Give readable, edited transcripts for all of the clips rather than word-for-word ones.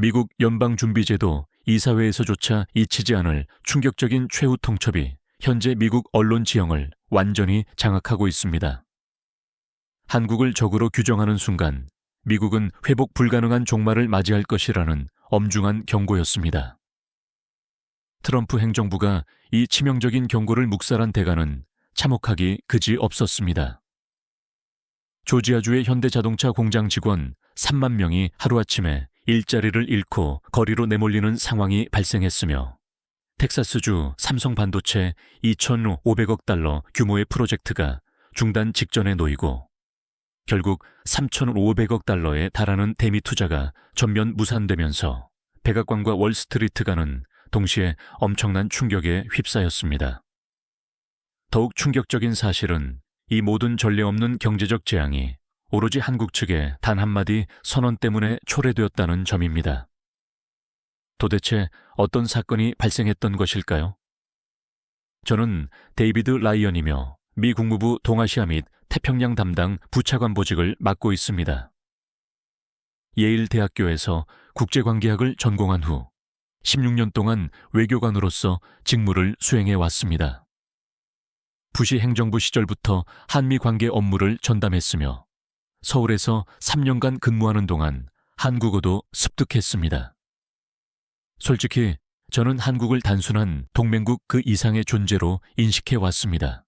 미국 연방준비제도 이사회에서조차 잊히지 않을 충격적인 최후 통첩이 현재 미국 언론 지형을 완전히 장악하고 있습니다. 한국을 적으로 규정하는 순간 미국은 회복 불가능한 종말을 맞이할 것이라는 엄중한 경고였습니다. 트럼프 행정부가 이 치명적인 경고를 묵살한 대가는 참혹하기 그지 없었습니다. 조지아주의 현대자동차 공장 직원 3만 명이 하루아침에 일자리를 잃고 거리로 내몰리는 상황이 발생했으며 텍사스주 삼성반도체 2,500억 달러 규모의 프로젝트가 중단 직전에 놓이고 결국 3,500억 달러에 달하는 대미 투자가 전면 무산되면서 백악관과 월스트리트가는 동시에 엄청난 충격에 휩싸였습니다. 더욱 충격적인 사실은 이 모든 전례 없는 경제적 재앙이 오로지 한국 측의 단 한마디 선언 때문에 초래되었다는 점입니다. 도대체 어떤 사건이 발생했던 것일까요? 저는 데이비드 라이언이며 미 국무부 동아시아 및 태평양 담당 부차관 보직을 맡고 있습니다. 예일 대학교에서 국제관계학을 전공한 후 16년 동안 외교관으로서 직무를 수행해 왔습니다. 부시 행정부 시절부터 한미 관계 업무를 전담했으며 서울에서 3년간 근무하는 동안 한국어도 습득했습니다. 솔직히 저는 한국을 단순한 동맹국 그 이상의 존재로 인식해 왔습니다.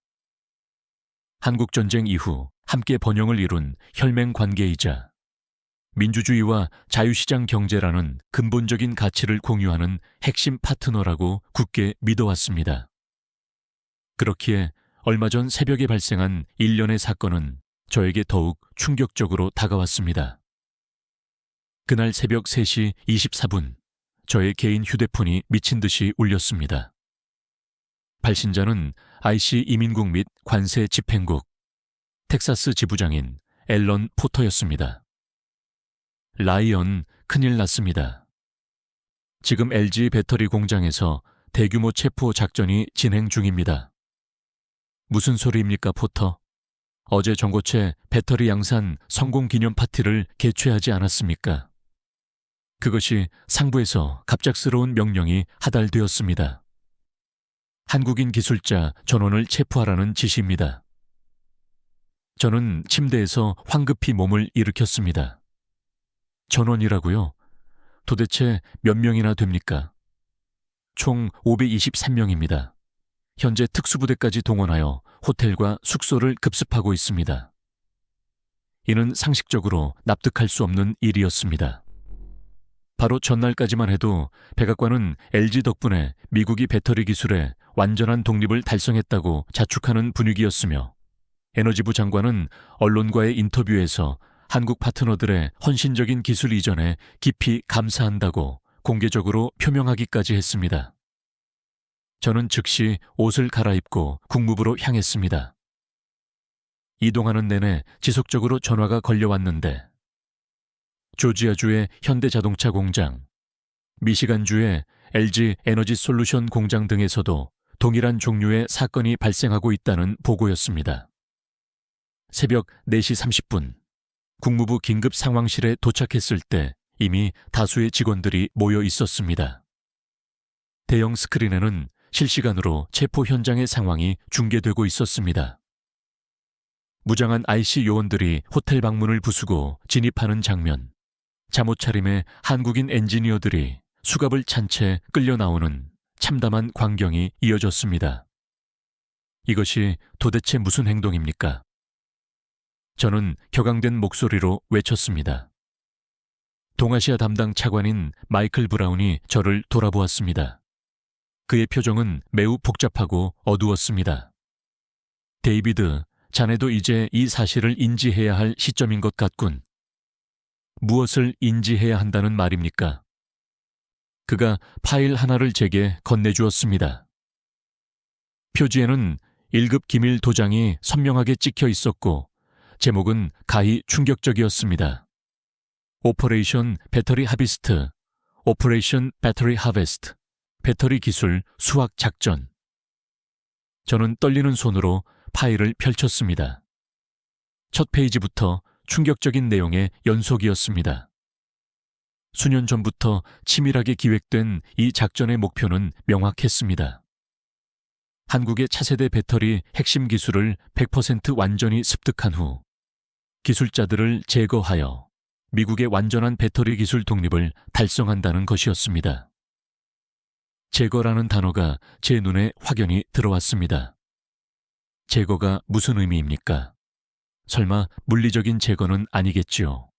한국전쟁 이후 함께 번영을 이룬 혈맹 관계이자 민주주의와 자유시장 경제라는 근본적인 가치를 공유하는 핵심 파트너라고 굳게 믿어왔습니다. 그렇기에 얼마 전 새벽에 발생한 일련의 사건은 저에게 더욱 충격적으로 다가왔습니다. 그날 새벽 3시 24분, 저의 개인 휴대폰이 미친 듯이 울렸습니다. 발신자는 IC 이민국 및 관세 집행국, 텍사스 지부장인 앨런 포터였습니다. 라이언, 큰일 났습니다. 지금 LG 배터리 공장에서 대규모 체포 작전이 진행 중입니다. 무슨 소리입니까, 포터? 어제 전고체 배터리 양산 성공 기념 파티를 개최하지 않았습니까? 그것이 상부에서 갑작스러운 명령이 하달되었습니다. 한국인 기술자 전원을 체포하라는 지시입니다. 저는 침대에서 황급히 몸을 일으켰습니다. 전원이라고요? 도대체 몇 명이나 됩니까? 총 523명입니다. 현재 특수부대까지 동원하여 호텔과 숙소를 급습하고 있습니다. 이는 상식적으로 납득할 수 없는 일이었습니다. 바로 전날까지만 해도 백악관은 LG 덕분에 미국이 배터리 기술에 완전한 독립을 달성했다고 자축하는 분위기였으며 에너지부 장관은 언론과의 인터뷰에서 한국 파트너들의 헌신적인 기술 이전에 깊이 감사한다고 공개적으로 표명하기까지 했습니다. 저는 즉시 옷을 갈아입고 국무부로 향했습니다. 이동하는 내내 지속적으로 전화가 걸려왔는데 조지아주의 현대자동차 공장, 미시간주의 LG 에너지 솔루션 공장 등에서도 동일한 종류의 사건이 발생하고 있다는 보고였습니다. 새벽 4시 30분, 국무부 긴급 상황실에 도착했을 때 이미 다수의 직원들이 모여 있었습니다. 대형 스크린에는 실시간으로 체포 현장의 상황이 중계되고 있었습니다. 무장한 IC 요원들이 호텔 방문을 부수고 진입하는 장면, 잠옷 차림의 한국인 엔지니어들이 수갑을 찬 채 끌려 나오는 참담한 광경이 이어졌습니다. 이것이 도대체 무슨 행동입니까? 저는 격앙된 목소리로 외쳤습니다. 동아시아 담당 차관인 마이클 브라운이 저를 돌아보았습니다. 그의 표정은 매우 복잡하고 어두웠습니다. 데이비드, 자네도 이제 이 사실을 인지해야 할 시점인 것 같군. 무엇을 인지해야 한다는 말입니까? 그가 파일 하나를 제게 건네주었습니다. 표지에는 1급 기밀 도장이 선명하게 찍혀 있었고 제목은 가히 충격적이었습니다. 오퍼레이션 배터리 하비스트, 오퍼레이션 배터리 하베스트, 배터리 기술 수확 작전. 저는 떨리는 손으로 파일을 펼쳤습니다. 첫 페이지부터 충격적인 내용의 연속이었습니다. 수년 전부터 치밀하게 기획된 이 작전의 목표는 명확했습니다. 한국의 차세대 배터리 핵심 기술을 100% 완전히 습득한 후 기술자들을 제거하여 미국의 완전한 배터리 기술 독립을 달성한다는 것이었습니다. 제거라는 단어가 제 눈에 확연히 들어왔습니다. 제거가 무슨 의미입니까? 설마 물리적인 제거는 아니겠지요.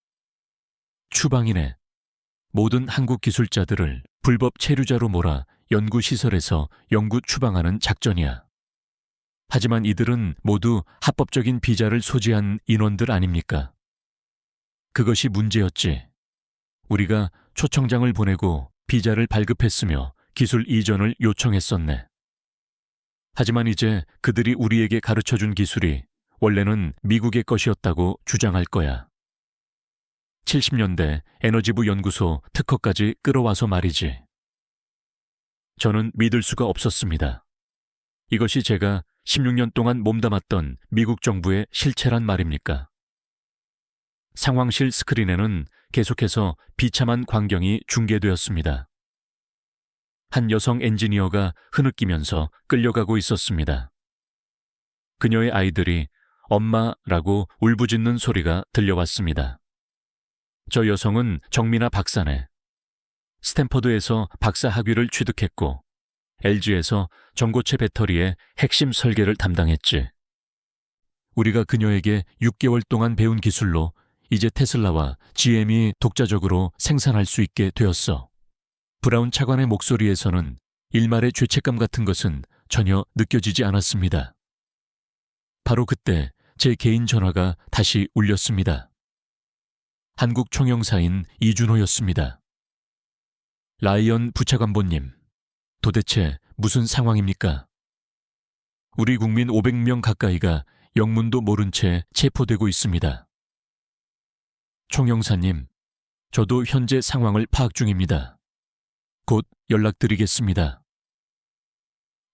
추방이네. 모든 한국 기술자들을 불법 체류자로 몰아 연구시설에서 영구 추방하는 작전이야. 하지만 이들은 모두 합법적인 비자를 소지한 인원들 아닙니까? 그것이 문제였지. 우리가 초청장을 보내고 비자를 발급했으며 기술 이전을 요청했었네. 하지만 이제 그들이 우리에게 가르쳐준 기술이 원래는 미국의 것이었다고 주장할 거야. 70년대 에너지부 연구소 특허까지 끌어와서 말이지. 저는 믿을 수가 없었습니다. 이것이 제가 16년 동안 몸담았던 미국 정부의 실체란 말입니까? 상황실 스크린에는 계속해서 비참한 광경이 중계되었습니다. 한 여성 엔지니어가 흐느끼면서 끌려가고 있었습니다. 그녀의 아이들이 엄마라고 울부짖는 소리가 들려왔습니다. 저 여성은 정민아 박사네. 스탠퍼드에서 박사 학위를 취득했고 LG에서 전고체 배터리의 핵심 설계를 담당했지. 우리가 그녀에게 6개월 동안 배운 기술로 이제 테슬라와 GM이 독자적으로 생산할 수 있게 되었어. 브라운 차관의 목소리에서는 일말의 죄책감 같은 것은 전혀 느껴지지 않았습니다. 바로 그때 제 개인 전화가 다시 울렸습니다. 한국 총영사인 이준호였습니다. 라이언 부차관보님, 도대체 무슨 상황입니까? 우리 국민 500명 가까이가 영문도 모른 채 체포되고 있습니다. 총영사님, 저도 현재 상황을 파악 중입니다. 곧 연락드리겠습니다.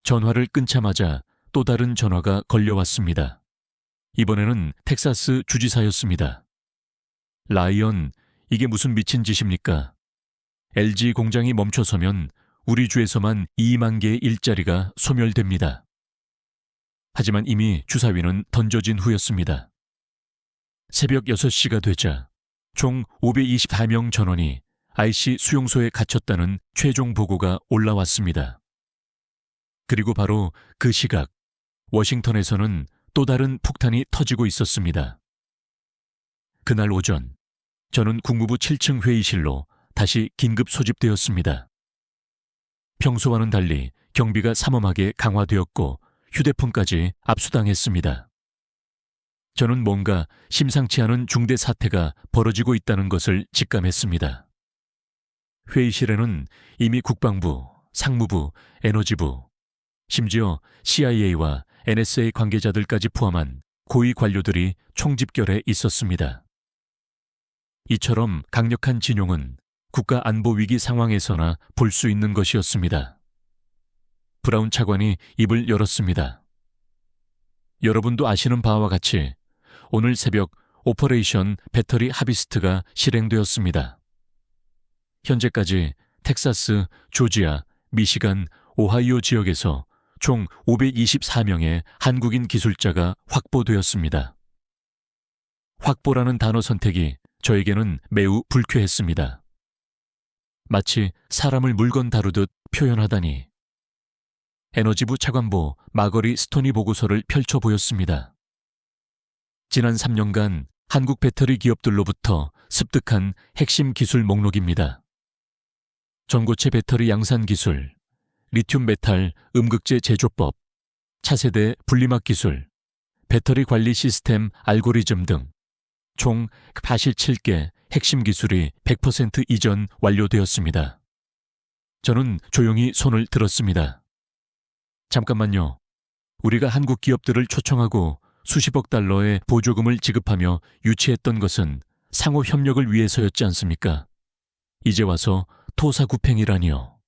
전화를 끊자마자 또 다른 전화가 걸려왔습니다. 이번에는 텍사스 주지사였습니다. 라이언, 이게 무슨 미친 짓입니까? LG 공장이 멈춰서면 우리 주에서만 2만 개의 일자리가 소멸됩니다. 하지만 이미 주사위는 던져진 후였습니다. 새벽 6시가 되자 총 524명 전원이 IC 수용소에 갇혔다는 최종 보고가 올라왔습니다. 그리고 바로 그 시각, 워싱턴에서는 또 다른 폭탄이 터지고 있었습니다. 그날 오전, 저는 국무부 7층 회의실로 다시 긴급 소집되었습니다. 평소와는 달리 경비가 삼엄하게 강화되었고 휴대폰까지 압수당했습니다. 저는 뭔가 심상치 않은 중대 사태가 벌어지고 있다는 것을 직감했습니다. 회의실에는 이미 국방부, 상무부, 에너지부, 심지어 CIA와 NSA 관계자들까지 포함한 고위 관료들이 총집결해 있었습니다. 이처럼 강력한 진용은 국가안보위기 상황에서나 볼 수 있는 것이었습니다. 브라운 차관이 입을 열었습니다. 여러분도 아시는 바와 같이 오늘 새벽 오퍼레이션 배터리 하비스트가 실행되었습니다. 현재까지 텍사스, 조지아, 미시간, 오하이오 지역에서 총 524명의 한국인 기술자가 확보되었습니다. 확보라는 단어 선택이 저에게는 매우 불쾌했습니다. 마치 사람을 물건 다루듯 표현하다니. 에너지부 차관보 마거리 스토니 보고서를 펼쳐 보였습니다. 지난 3년간 한국 배터리 기업들로부터 습득한 핵심 기술 목록입니다. 전고체 배터리 양산 기술, 리튬 메탈 음극재 제조법, 차세대 분리막 기술, 배터리 관리 시스템 알고리즘 등 총 47개 핵심 기술이 100% 이전 완료되었습니다. 저는 조용히 손을 들었습니다. 잠깐만요. 우리가 한국 기업들을 초청하고 수십억 달러의 보조금을 지급하며 유치했던 것은 상호 협력을 위해서였지 않습니까? 이제 와서 토사구팽이라니요.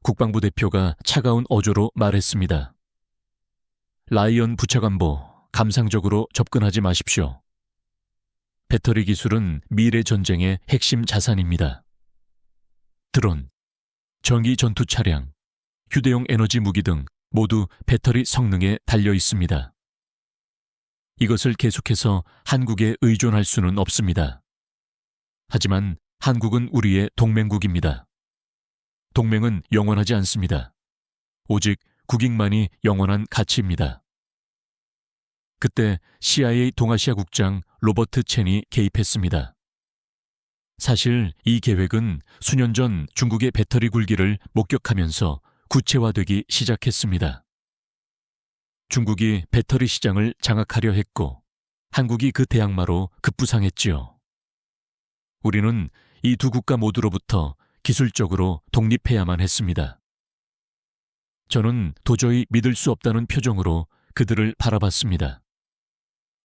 국방부 대표가 차가운 어조로 말했습니다. 라이언 부차관보, 감상적으로 접근하지 마십시오. 배터리 기술은 미래 전쟁의 핵심 자산입니다. 드론, 전기 전투 차량, 휴대용 에너지 무기 등 모두 배터리 성능에 달려 있습니다. 이것을 계속해서 한국에 의존할 수는 없습니다. 하지만 한국은 우리의 동맹국입니다. 동맹은 영원하지 않습니다. 오직 국익만이 영원한 가치입니다. 그때 CIA 동아시아 국장 로버트 첸이 개입했습니다. 사실 이 계획은 수년 전 중국의 배터리 굴기를 목격하면서 구체화되기 시작했습니다. 중국이 배터리 시장을 장악하려 했고 한국이 그 대항마로 급부상했지요. 우리는 이 두 국가 모두로부터 기술적으로 독립해야만 했습니다. 저는 도저히 믿을 수 없다는 표정으로 그들을 바라봤습니다.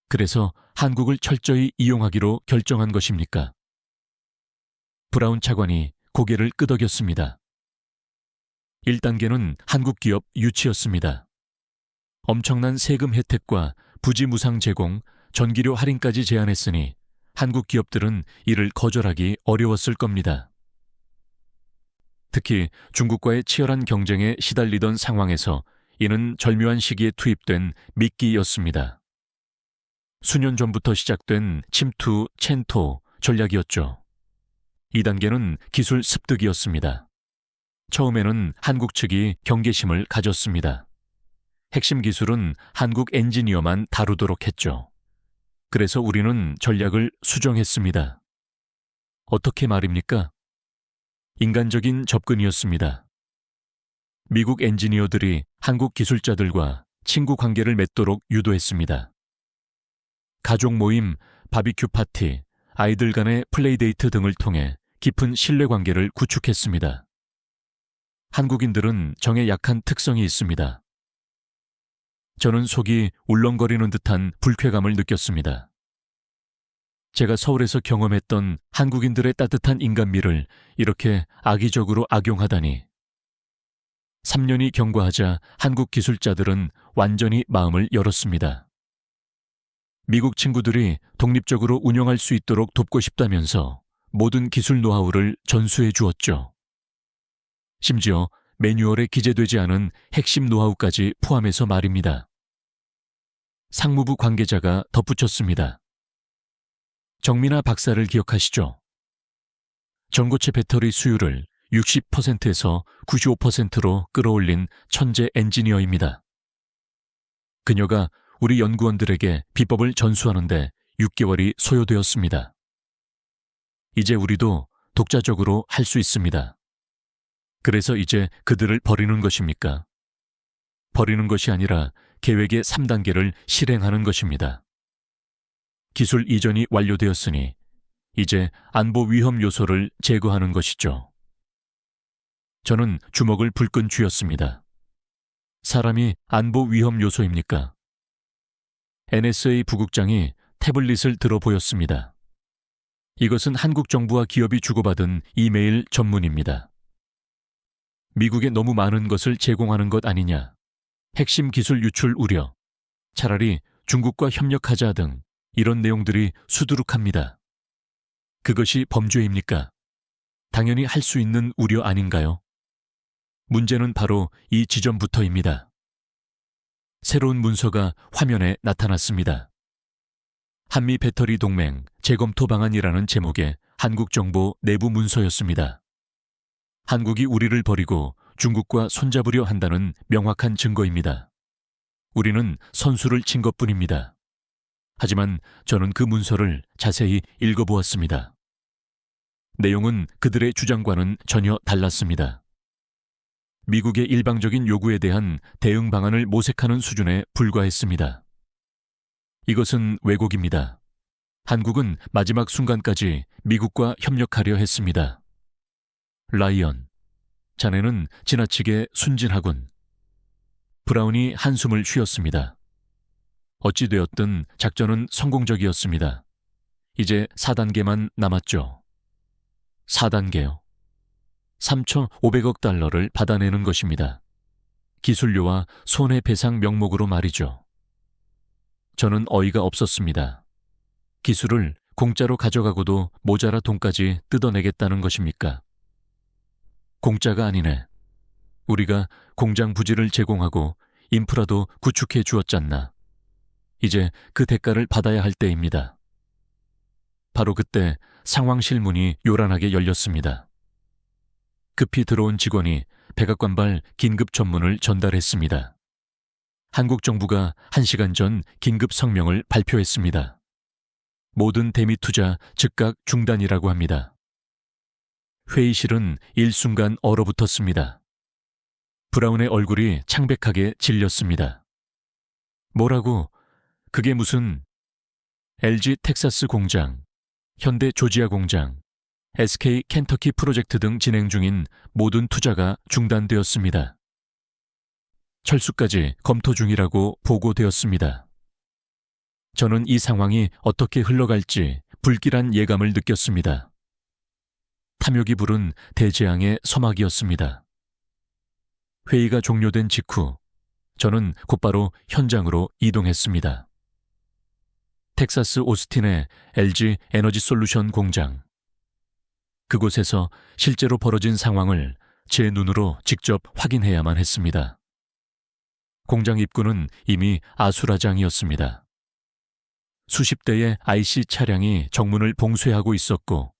그래서 한국을 철저히 이용하기로 결정한 것입니까? 브라운 차관이 고개를 끄덕였습니다. 1단계는 한국 기업 유치였습니다. 엄청난 세금 혜택과 부지 무상 제공, 전기료 할인까지 제안했으니 한국 기업들은 이를 거절하기 어려웠을 겁니다. 특히 중국과의 치열한 경쟁에 시달리던 상황에서 이는 절묘한 시기에 투입된 미끼였습니다. 수년 전부터 시작된 침투, 첸토 전략이었죠. 2단계는 기술 습득이었습니다. 처음에는 한국 측이 경계심을 가졌습니다. 핵심 기술은 한국 엔지니어만 다루도록 했죠. 그래서 우리는 전략을 수정했습니다. 어떻게 말입니까? 인간적인 접근이었습니다. 미국 엔지니어들이 한국 기술자들과 친구 관계를 맺도록 유도했습니다. 가족 모임, 바비큐 파티, 아이들 간의 플레이데이트 등을 통해 깊은 신뢰관계를 구축했습니다. 한국인들은 정에 약한 특성이 있습니다. 저는 속이 울렁거리는 듯한 불쾌감을 느꼈습니다. 제가 서울에서 경험했던 한국인들의 따뜻한 인간미를 이렇게 악의적으로 악용하다니. 3년이 경과하자 한국 기술자들은 완전히 마음을 열었습니다. 미국 친구들이 독립적으로 운영할 수 있도록 돕고 싶다면서 모든 기술 노하우를 전수해 주었죠. 심지어 매뉴얼에 기재되지 않은 핵심 노하우까지 포함해서 말입니다. 상무부 관계자가 덧붙였습니다. 정민아 박사를 기억하시죠? 전고체 배터리 수율을 60%에서 95%로 끌어올린 천재 엔지니어입니다. 그녀가 우리 연구원들에게 비법을 전수하는데 6개월이 소요되었습니다. 이제 우리도 독자적으로 할 수 있습니다. 그래서 이제 그들을 버리는 것입니까? 버리는 것이 아니라 계획의 3단계를 실행하는 것입니다. 기술 이전이 완료되었으니 이제 안보 위험 요소를 제거하는 것이죠. 저는 주먹을 불끈 쥐었습니다. 사람이 안보 위험 요소입니까? NSA 부국장이 태블릿을 들어 보였습니다. 이것은 한국 정부와 기업이 주고받은 이메일 전문입니다. 미국에 너무 많은 것을 제공하는 것 아니냐, 핵심 기술 유출 우려, 차라리 중국과 협력하자 등 이런 내용들이 수두룩합니다. 그것이 범죄입니까? 당연히 할 수 있는 우려 아닌가요? 문제는 바로 이 지점부터입니다. 새로운 문서가 화면에 나타났습니다. 한미 배터리 동맹 재검토 방안이라는 제목의 한국 정보 내부 문서였습니다. 한국이 우리를 버리고 중국과 손잡으려 한다는 명확한 증거입니다. 우리는 선수를 친 것뿐입니다. 하지만 저는 그 문서를 자세히 읽어보았습니다. 내용은 그들의 주장과는 전혀 달랐습니다. 미국의 일방적인 요구에 대한 대응 방안을 모색하는 수준에 불과했습니다. 이것은 왜곡입니다. 한국은 마지막 순간까지 미국과 협력하려 했습니다. 라이언, 자네는 지나치게 순진하군. 브라운이 한숨을 쉬었습니다. 어찌되었든 작전은 성공적이었습니다. 이제 4단계만 남았죠. 4단계요. 3,500억 달러를 받아내는 것입니다. 기술료와 손해배상 명목으로 말이죠. 저는 어이가 없었습니다. 기술을 공짜로 가져가고도 모자라 돈까지 뜯어내겠다는 것입니까? 공짜가 아니네. 우리가 공장 부지를 제공하고 인프라도 구축해 주었잖나. 이제 그 대가를 받아야 할 때입니다. 바로 그때 상황실 문이 요란하게 열렸습니다. 급히 들어온 직원이 백악관발 긴급 전문을 전달했습니다. 한국 정부가 1시간 전 긴급 성명을 발표했습니다. 모든 대미 투자 즉각 중단이라고 합니다. 회의실은 일순간 얼어붙었습니다. 브라운의 얼굴이 창백하게 질렸습니다. 뭐라고? 그게 무슨? LG 텍사스 공장, 현대 조지아 공장, SK 켄터키 프로젝트 등 진행 중인 모든 투자가 중단되었습니다. 철수까지 검토 중이라고 보고되었습니다. 저는 이 상황이 어떻게 흘러갈지 불길한 예감을 느꼈습니다. 탐욕이 부른 대재앙의 서막이었습니다. 회의가 종료된 직후 저는 곧바로 현장으로 이동했습니다. 텍사스 오스틴의 LG 에너지 솔루션 공장. 그곳에서 실제로 벌어진 상황을 제 눈으로 직접 확인해야만 했습니다. 공장 입구는 이미 아수라장이었습니다. 수십 대의 IC 차량이 정문을 봉쇄하고 있었고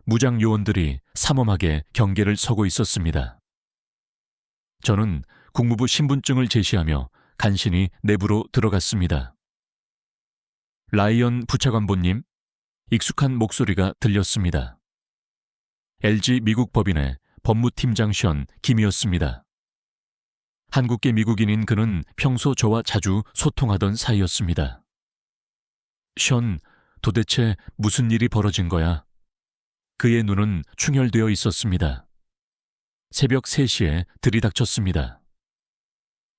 무장 요원들이 삼엄하게 경계를 서고 있었습니다. 저는 국무부 신분증을 제시하며 간신히 내부로 들어갔습니다. 라이언 부차관보님, 익숙한 목소리가 들렸습니다. LG 미국 법인의 법무팀장 션 김이었습니다. 한국계 미국인인 그는 평소 저와 자주 소통하던 사이였습니다. 션, 도대체 무슨 일이 벌어진 거야? 그의 눈은 충혈되어 있었습니다. 새벽 3시에 들이닥쳤습니다.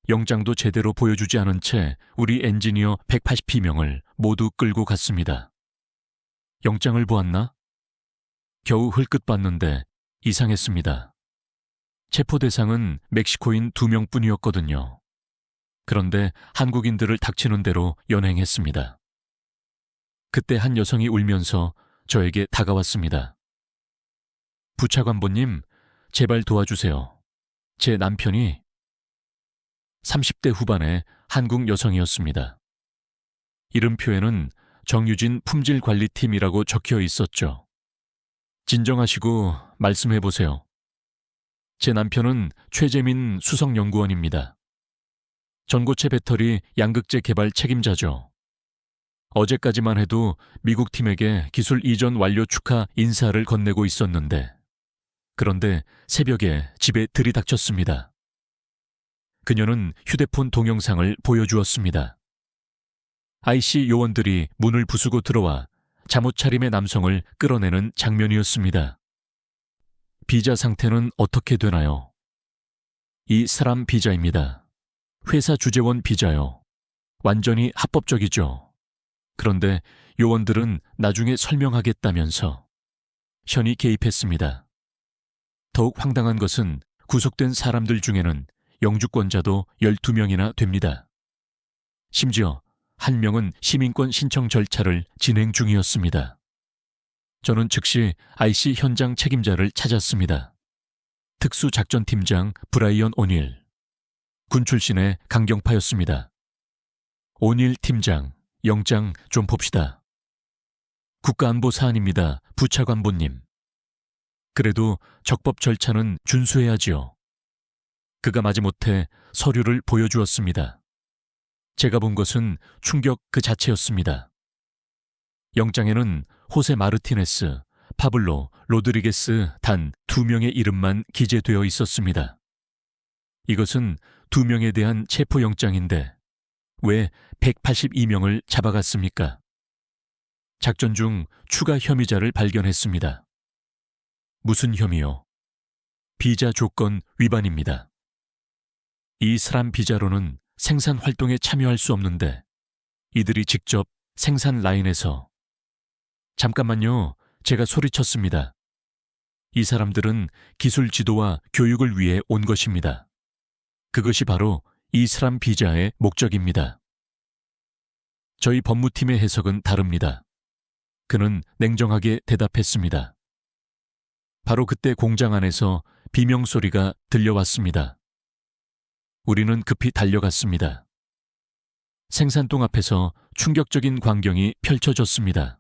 영장도 제대로 보여주지 않은 채 우리 엔지니어 180명을 모두 끌고 갔습니다. 영장을 보았나? 겨우 흘끗 봤는데 이상했습니다. 체포 대상은 멕시코인 2명뿐이었거든요. 그런데 한국인들을 닥치는 대로 연행했습니다. 그때 한 여성이 울면서 저에게 다가왔습니다. 부차관보님, 제발 도와주세요. 제 남편이 30대 후반의 한국 여성이었습니다. 이름표에는 정유진 품질관리팀이라고 적혀 있었죠. 진정하시고 말씀해보세요. 제 남편은 최재민 수석연구원입니다. 전고체 배터리 양극재 개발 책임자죠. 어제까지만 해도 미국 팀에게 기술 이전 완료 축하 인사를 건네고 있었는데 그런데 새벽에 집에 들이닥쳤습니다. 그녀는 휴대폰 동영상을 보여주었습니다. IC 요원들이 문을 부수고 들어와 잠옷 차림의 남성을 끌어내는 장면이었습니다. 비자 상태는 어떻게 되나요? 이 사람 비자입니다. 회사 주재원 비자요. 완전히 합법적이죠. 그런데 요원들은 나중에 설명하겠다면서 션이 개입했습니다. 더욱 황당한 것은 구속된 사람들 중에는 영주권자도 12명이나 됩니다. 심지어 한 명은 시민권 신청 절차를 진행 중이었습니다. 저는 즉시 IC 현장 책임자를 찾았습니다. 특수작전팀장 브라이언 오닐. 군 출신의 강경파였습니다. 오닐 팀장, 영장 좀 봅시다. 국가안보 사안입니다, 부차관보님. 그래도 적법 절차는 준수해야지요. 그가 마지못해 서류를 보여주었습니다. 제가 본 것은 충격 그 자체였습니다. 영장에는 호세 마르티네스, 파블로 로드리게스 단 2명의 이름만 기재되어 있었습니다. 이것은 2명에 대한 체포영장인데 왜 182명을 잡아갔습니까? 작전 중 추가 혐의자를 발견했습니다. 무슨 혐의요? 비자 조건 위반입니다. 이 사람 비자로는 생산 활동에 참여할 수 없는데 이들이 직접 생산 라인에서 잠깐만요. 제가 소리쳤습니다. 이 사람들은 기술 지도와 교육을 위해 온 것입니다. 그것이 바로 이 사람 비자의 목적입니다. 저희 법무팀의 해석은 다릅니다. 그는 냉정하게 대답했습니다. 바로 그때 공장 안에서 비명소리가 들려왔습니다. 우리는 급히 달려갔습니다. 생산동 앞에서 충격적인 광경이 펼쳐졌습니다.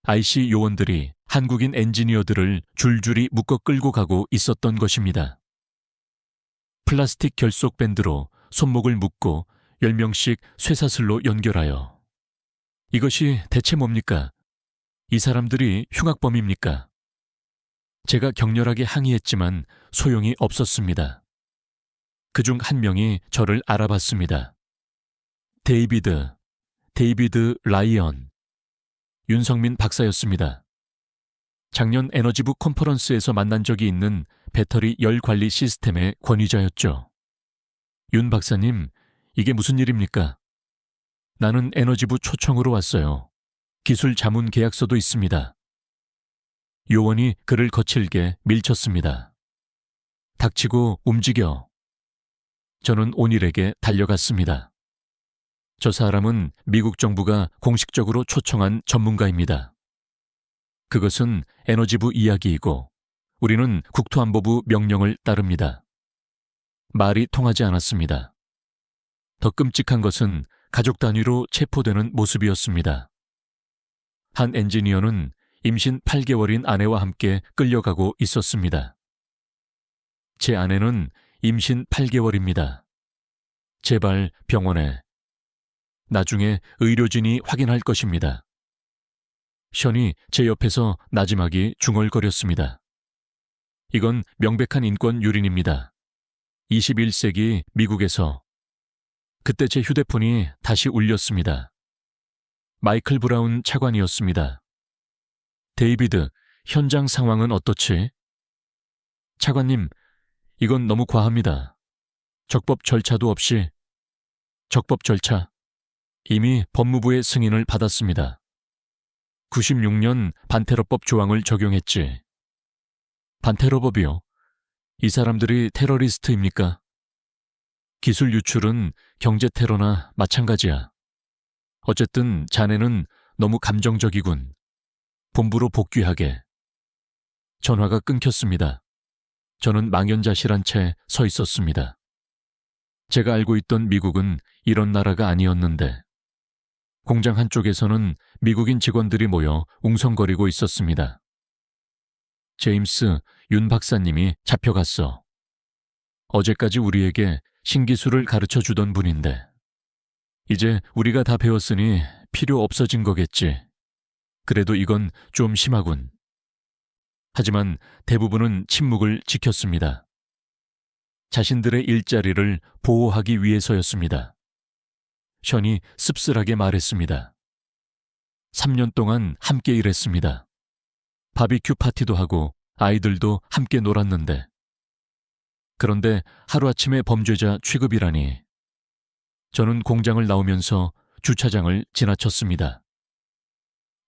IC 요원들이 한국인 엔지니어들을 줄줄이 묶어 끌고 가고 있었던 것입니다. 플라스틱 결속 밴드로 손목을 묶고 10명씩 쇠사슬로 연결하여. 이것이 대체 뭡니까? 이 사람들이 흉악범입니까? 제가 격렬하게 항의했지만 소용이 없었습니다. 그중 한 명이 저를 알아봤습니다. 데이비드 라이언. 윤성민 박사였습니다. 작년 에너지부 컨퍼런스에서 만난 적이 있는 배터리 열 관리 시스템의 권위자였죠. 윤 박사님, 이게 무슨 일입니까? 나는 에너지부 초청으로 왔어요. 기술 자문 계약서도 있습니다. 요원이 그를 거칠게 밀쳤습니다. 닥치고 움직여. 저는 온일에게 달려갔습니다. 저 사람은 미국 정부가 공식적으로 초청한 전문가입니다. 그것은 에너지부 이야기이고 우리는 국토안보부 명령을 따릅니다. 말이 통하지 않았습니다. 더 끔찍한 것은 가족 단위로 체포되는 모습이었습니다. 한 엔지니어는 임신 8개월인 아내와 함께 끌려가고 있었습니다. 제 아내는 임신 8개월입니다. 제발 병원에. 나중에 의료진이 확인할 것입니다. 션이 제 옆에서 나지막이 중얼거렸습니다. 이건 명백한 인권 유린입니다. 21세기 미국에서. 그때 제 휴대폰이 다시 울렸습니다. 마이클 브라운 차관이었습니다. 데이비드, 현장 상황은 어떻지? 차관님, 이건 너무 과합니다. 적법 절차도 없이. 적법 절차. 이미 법무부의 승인을 받았습니다. 96년 반테러법 조항을 적용했지. 반테러법이요? 이 사람들이 테러리스트입니까? 기술 유출은 경제 테러나 마찬가지야. 어쨌든 자네는 너무 감정적이군. 본부로 복귀하게. 전화가 끊겼습니다. 저는 망연자실한 채 서 있었습니다. 제가 알고 있던 미국은 이런 나라가 아니었는데 공장 한쪽에서는 미국인 직원들이 모여 웅성거리고 있었습니다. 제임스, 윤 박사님이 잡혀갔어. 어제까지 우리에게 신기술을 가르쳐 주던 분인데 이제 우리가 다 배웠으니 필요 없어진 거겠지. 그래도 이건 좀 심하군. 하지만 대부분은 침묵을 지켰습니다. 자신들의 일자리를 보호하기 위해서였습니다. 션이 씁쓸하게 말했습니다. 3년 동안 함께 일했습니다. 바비큐 파티도 하고 아이들도 함께 놀았는데. 그런데 하루아침에 범죄자 취급이라니. 저는 공장을 나오면서 주차장을 지나쳤습니다.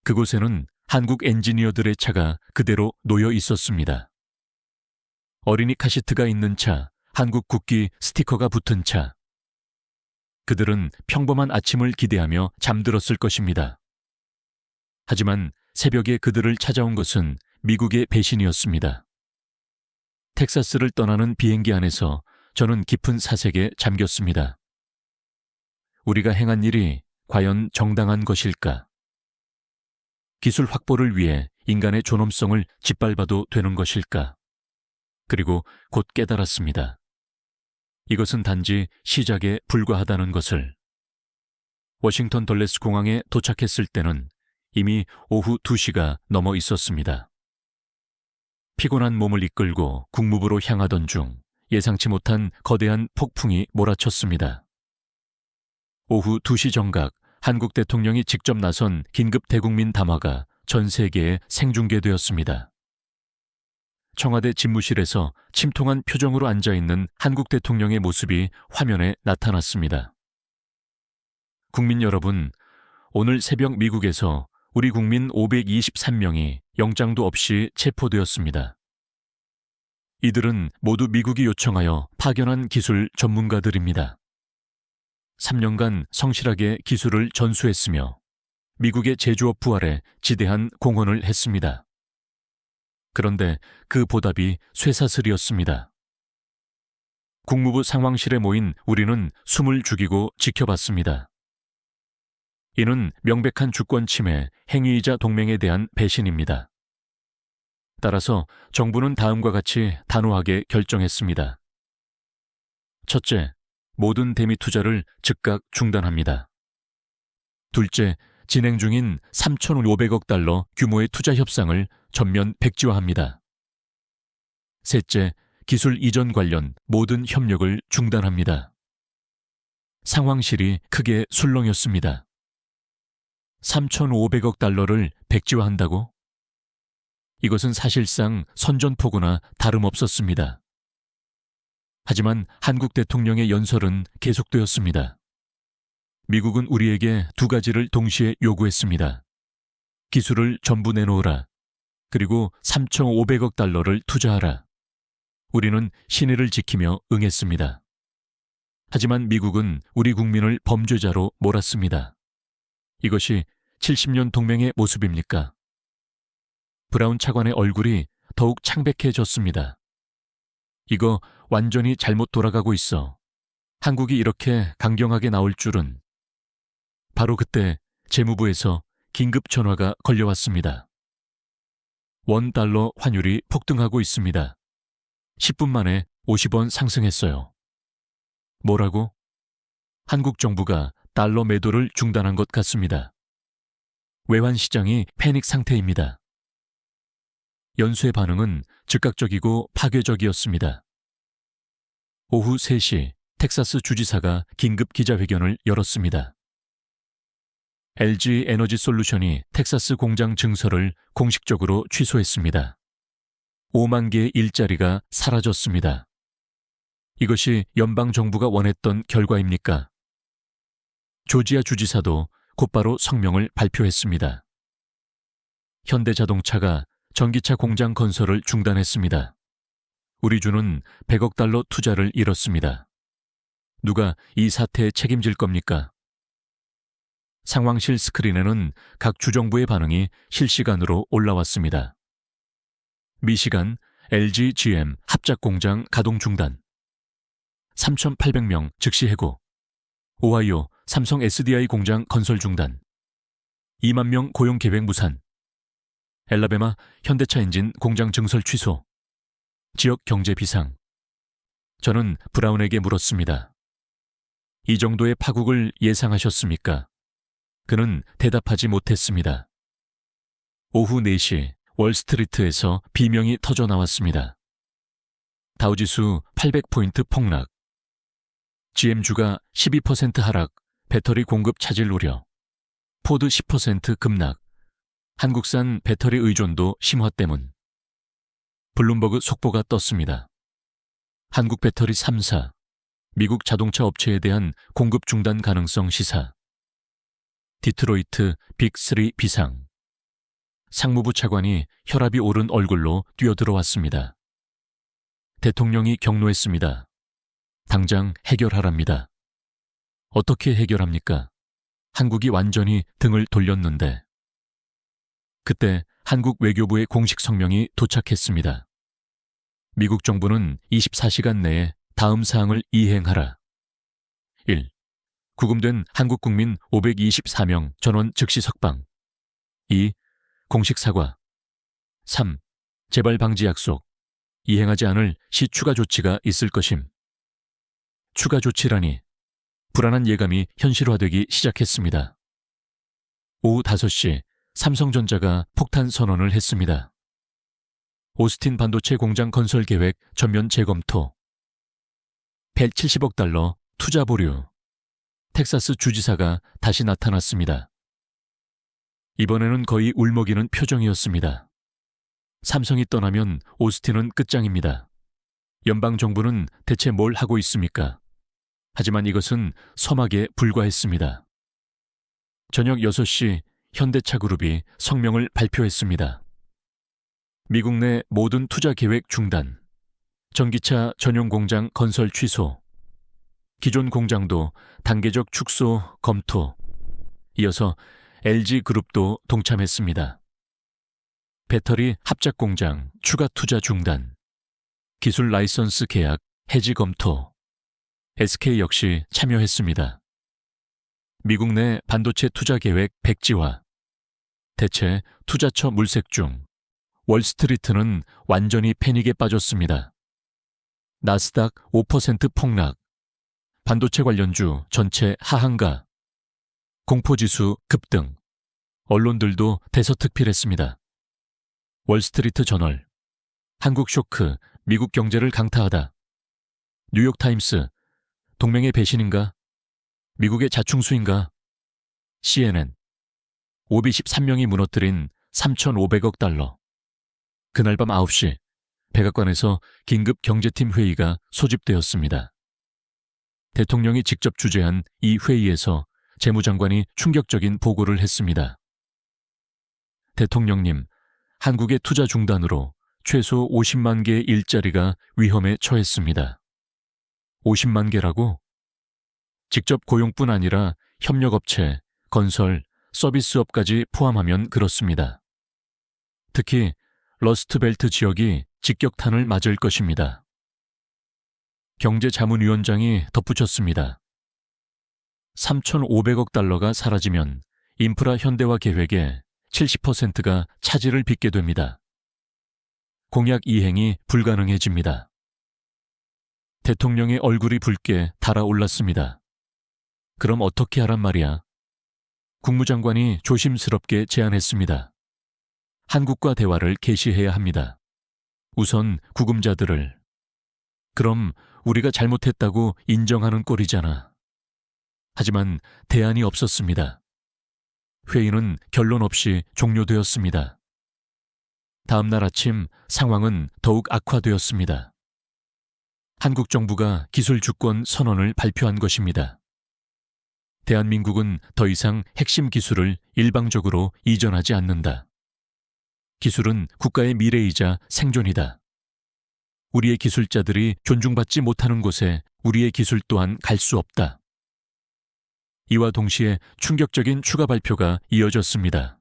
그곳에는 한국 엔지니어들의 차가 그대로 놓여 있었습니다. 어린이 카시트가 있는 차, 한국 국기 스티커가 붙은 차. 그들은 평범한 아침을 기대하며 잠들었을 것입니다. 하지만 새벽에 그들을 찾아온 것은 미국의 배신이었습니다. 텍사스를 떠나는 비행기 안에서 저는 깊은 사색에 잠겼습니다. 우리가 행한 일이 과연 정당한 것일까? 기술 확보를 위해 인간의 존엄성을 짓밟아도 되는 것일까? 그리고 곧 깨달았습니다. 이것은 단지 시작에 불과하다는 것을. 워싱턴 덜레스 공항에 도착했을 때는 이미 오후 2시가 넘어 있었습니다. 피곤한 몸을 이끌고 국무부로 향하던 중 예상치 못한 거대한 폭풍이 몰아쳤습니다. 오후 2시 정각 한국 대통령이 직접 나선 긴급 대국민 담화가 전 세계에 생중계되었습니다. 청와대 집무실에서 침통한 표정으로 앉아있는 한국 대통령의 모습이 화면에 나타났습니다. 국민 여러분, 오늘 새벽 미국에서 우리 국민 523명이 영장도 없이 체포되었습니다. 이들은 모두 미국이 요청하여 파견한 기술 전문가들입니다. 3년간 성실하게 기술을 전수했으며 미국의 제조업 부활에 지대한 공헌을 했습니다. 그런데 그 보답이 쇠사슬이었습니다. 국무부 상황실에 모인 우리는 숨을 죽이고 지켜봤습니다. 이는 명백한 주권 침해, 행위이자 동맹에 대한 배신입니다. 따라서 정부는 다음과 같이 단호하게 결정했습니다. 첫째, 모든 대미 투자를 즉각 중단합니다. 둘째, 진행 중인 3,500억 달러 규모의 투자 협상을 전면 백지화합니다. 셋째, 기술 이전 관련 모든 협력을 중단합니다. 상황실이 크게 술렁였습니다. 3,500억 달러를 백지화한다고? 이것은 사실상 선전포고나 다름없었습니다. 하지만 한국 대통령의 연설은 계속되었습니다. 미국은 우리에게 두 가지를 동시에 요구했습니다. 기술을 전부 내놓으라. 그리고 3,500억 달러를 투자하라. 우리는 신의를 지키며 응했습니다. 하지만 미국은 우리 국민을 범죄자로 몰았습니다. 이것이 70년 동맹의 모습입니까? 브라운 차관의 얼굴이 더욱 창백해졌습니다. 이거 완전히 잘못 돌아가고 있어. 한국이 이렇게 강경하게 나올 줄은. 바로 그때 재무부에서 긴급 전화가 걸려왔습니다. $1 환율이 폭등하고 있습니다. 10분 만에 50원 상승했어요. 뭐라고? 한국 정부가 달러 매도를 중단한 것 같습니다. 외환시장이 패닉 상태입니다. 연수의 반응은 즉각적이고 파괴적이었습니다. 오후 3시 텍사스 주지사가 긴급 기자회견을 열었습니다. LG 에너지 솔루션이 텍사스 공장 증설을 공식적으로 취소했습니다. 5만 개의 일자리가 사라졌습니다. 이것이 연방정부가 원했던 결과입니까? 조지아 주지사도 곧바로 성명을 발표했습니다. 현대자동차가 전기차 공장 건설을 중단했습니다. 우리 주는 100억 달러 투자를 잃었습니다. 누가 이 사태에 책임질 겁니까? 상황실 스크린에는 각 주정부의 반응이 실시간으로 올라왔습니다. 미시간 LG GM 합작 공장 가동 중단. 3,800명 즉시 해고. 오하이오 삼성 SDI 공장 건설 중단. 2만 명 고용 계획 무산. 엘라베마 현대차 엔진 공장 증설 취소. 지역 경제 비상. 저는 브라운에게 물었습니다. 이 정도의 파국을 예상하셨습니까? 그는 대답하지 못했습니다. 오후 4시 월스트리트에서 비명이 터져 나왔습니다. 다우지수 800포인트 폭락. GM주가 12% 하락, 배터리 공급 차질 우려. 포드 10% 급락. 한국산 배터리 의존도 심화 때문. 블룸버그 속보가 떴습니다. 한국 배터리 3사, 미국 자동차 업체에 대한 공급 중단 가능성 시사. 디트로이트 빅3 비상. 상무부 차관이 혈압이 오른 얼굴로 뛰어들어왔습니다. 대통령이 경로했습니다. 당장 해결하랍니다. 어떻게 해결합니까? 한국이 완전히 등을 돌렸는데. 그때 한국 외교부의 공식 성명이 도착했습니다. 미국 정부는 24시간 내에 다음 사항을 이행하라. 1. 구금된 한국 국민 524명 전원 즉시 석방. 2. 공식 사과. 3. 재발 방지 약속. 이행하지 않을 시 추가 조치가 있을 것임. 추가 조치라니. 불안한 예감이 현실화되기 시작했습니다. 오후 5시 삼성전자가 폭탄 선언을 했습니다. 오스틴 반도체 공장 건설 계획 전면 재검토. 170억 달러 투자 보류. 텍사스 주지사가 다시 나타났습니다. 이번에는 거의 울먹이는 표정이었습니다. 삼성이 떠나면 오스틴은 끝장입니다. 연방정부는 대체 뭘 하고 있습니까? 하지만 이것은 서막에 불과했습니다. 저녁 6시 현대차 그룹이 성명을 발표했습니다. 미국 내 모든 투자 계획 중단, 전기차 전용 공장 건설 취소, 기존 공장도 단계적 축소 검토, 이어서 LG그룹도 동참했습니다. 배터리 합작 공장 추가 투자 중단, 기술 라이선스 계약 해지 검토, SK 역시 참여했습니다. 미국 내 반도체 투자 계획 백지화, 대체 투자처 물색 중, 월스트리트는 완전히 패닉에 빠졌습니다. 나스닥 5% 폭락, 반도체 관련주 전체 하한가, 공포지수 급등, 언론들도 대서특필했습니다. 월스트리트 저널, 한국 쇼크, 미국 경제를 강타하다. 뉴욕타임스, 동맹의 배신인가? 미국의 자충수인가? CNN, 오비 13명이 무너뜨린 3,500억 달러. 그날 밤 9시, 백악관에서 긴급 경제팀 회의가 소집되었습니다. 대통령이 직접 주재한 이 회의에서 재무장관이 충격적인 보고를 했습니다. 대통령님, 한국의 투자 중단으로 최소 50만 개의 일자리가 위험에 처했습니다. 50만 개라고? 직접 고용뿐 아니라 협력업체, 건설, 서비스업까지 포함하면 그렇습니다. 특히 러스트벨트 지역이 직격탄을 맞을 것입니다. 경제자문위원장이 덧붙였습니다. 3,500억 달러가 사라지면 인프라 현대화 계획의 70%가 차질을 빚게 됩니다. 공약 이행이 불가능해집니다. 대통령의 얼굴이 붉게 달아올랐습니다. 그럼 어떻게 하란 말이야? 국무장관이 조심스럽게 제안했습니다. 한국과 대화를 개시해야 합니다. 우선 구금자들을. 그럼 우리가 잘못했다고 인정하는 꼴이잖아. 하지만 대안이 없었습니다. 회의는 결론 없이 종료되었습니다. 다음 날 아침 상황은 더욱 악화되었습니다. 한국 정부가 기술 주권 선언을 발표한 것입니다. 대한민국은 더 이상 핵심 기술을 일방적으로 이전하지 않는다. 기술은 국가의 미래이자 생존이다. 우리의 기술자들이 존중받지 못하는 곳에 우리의 기술 또한 갈 수 없다. 이와 동시에 충격적인 추가 발표가 이어졌습니다.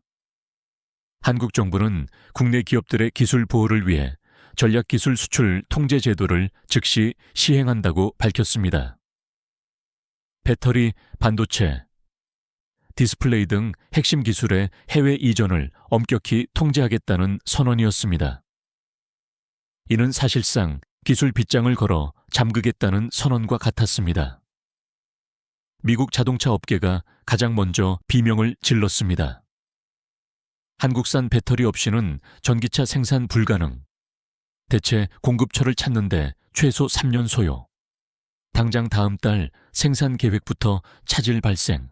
한국 정부는 국내 기업들의 기술 보호를 위해 전략기술 수출 통제 제도를 즉시 시행한다고 밝혔습니다. 배터리, 반도체, 디스플레이 등 핵심 기술의 해외 이전을 엄격히 통제하겠다는 선언이었습니다. 이는 사실상 기술 빗장을 걸어 잠그겠다는 선언과 같았습니다. 미국 자동차 업계가 가장 먼저 비명을 질렀습니다. 한국산 배터리 없이는 전기차 생산 불가능. 대체 공급처를 찾는데 최소 3년 소요. 당장 다음 달 생산 계획부터 차질 발생.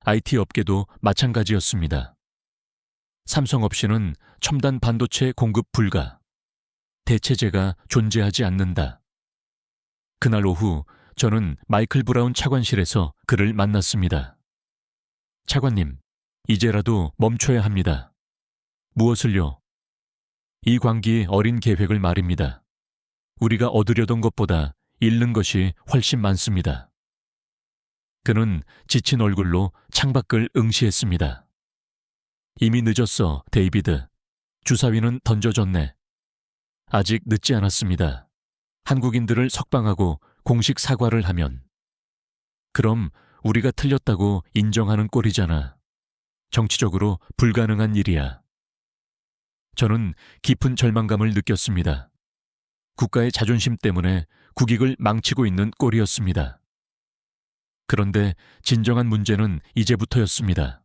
IT 업계도 마찬가지였습니다. 삼성 없이는 첨단 반도체 공급 불가. 대체제가 존재하지 않는다. 그날 오후 저는 마이클 브라운 차관실에서 그를 만났습니다. 차관님, 이제라도 멈춰야 합니다. 무엇을요? 이 광기 어린 계획을 말입니다. 우리가 얻으려던 것보다 잃는 것이 훨씬 많습니다. 그는 지친 얼굴로 창밖을 응시했습니다. 이미 늦었어, 데이비드. 주사위는 던져졌네. 아직 늦지 않았습니다. 한국인들을 석방하고 공식 사과를 하면. 그럼 우리가 틀렸다고 인정하는 꼴이잖아. 정치적으로 불가능한 일이야. 저는 깊은 절망감을 느꼈습니다. 국가의 자존심 때문에 국익을 망치고 있는 꼴이었습니다. 그런데 진정한 문제는 이제부터였습니다.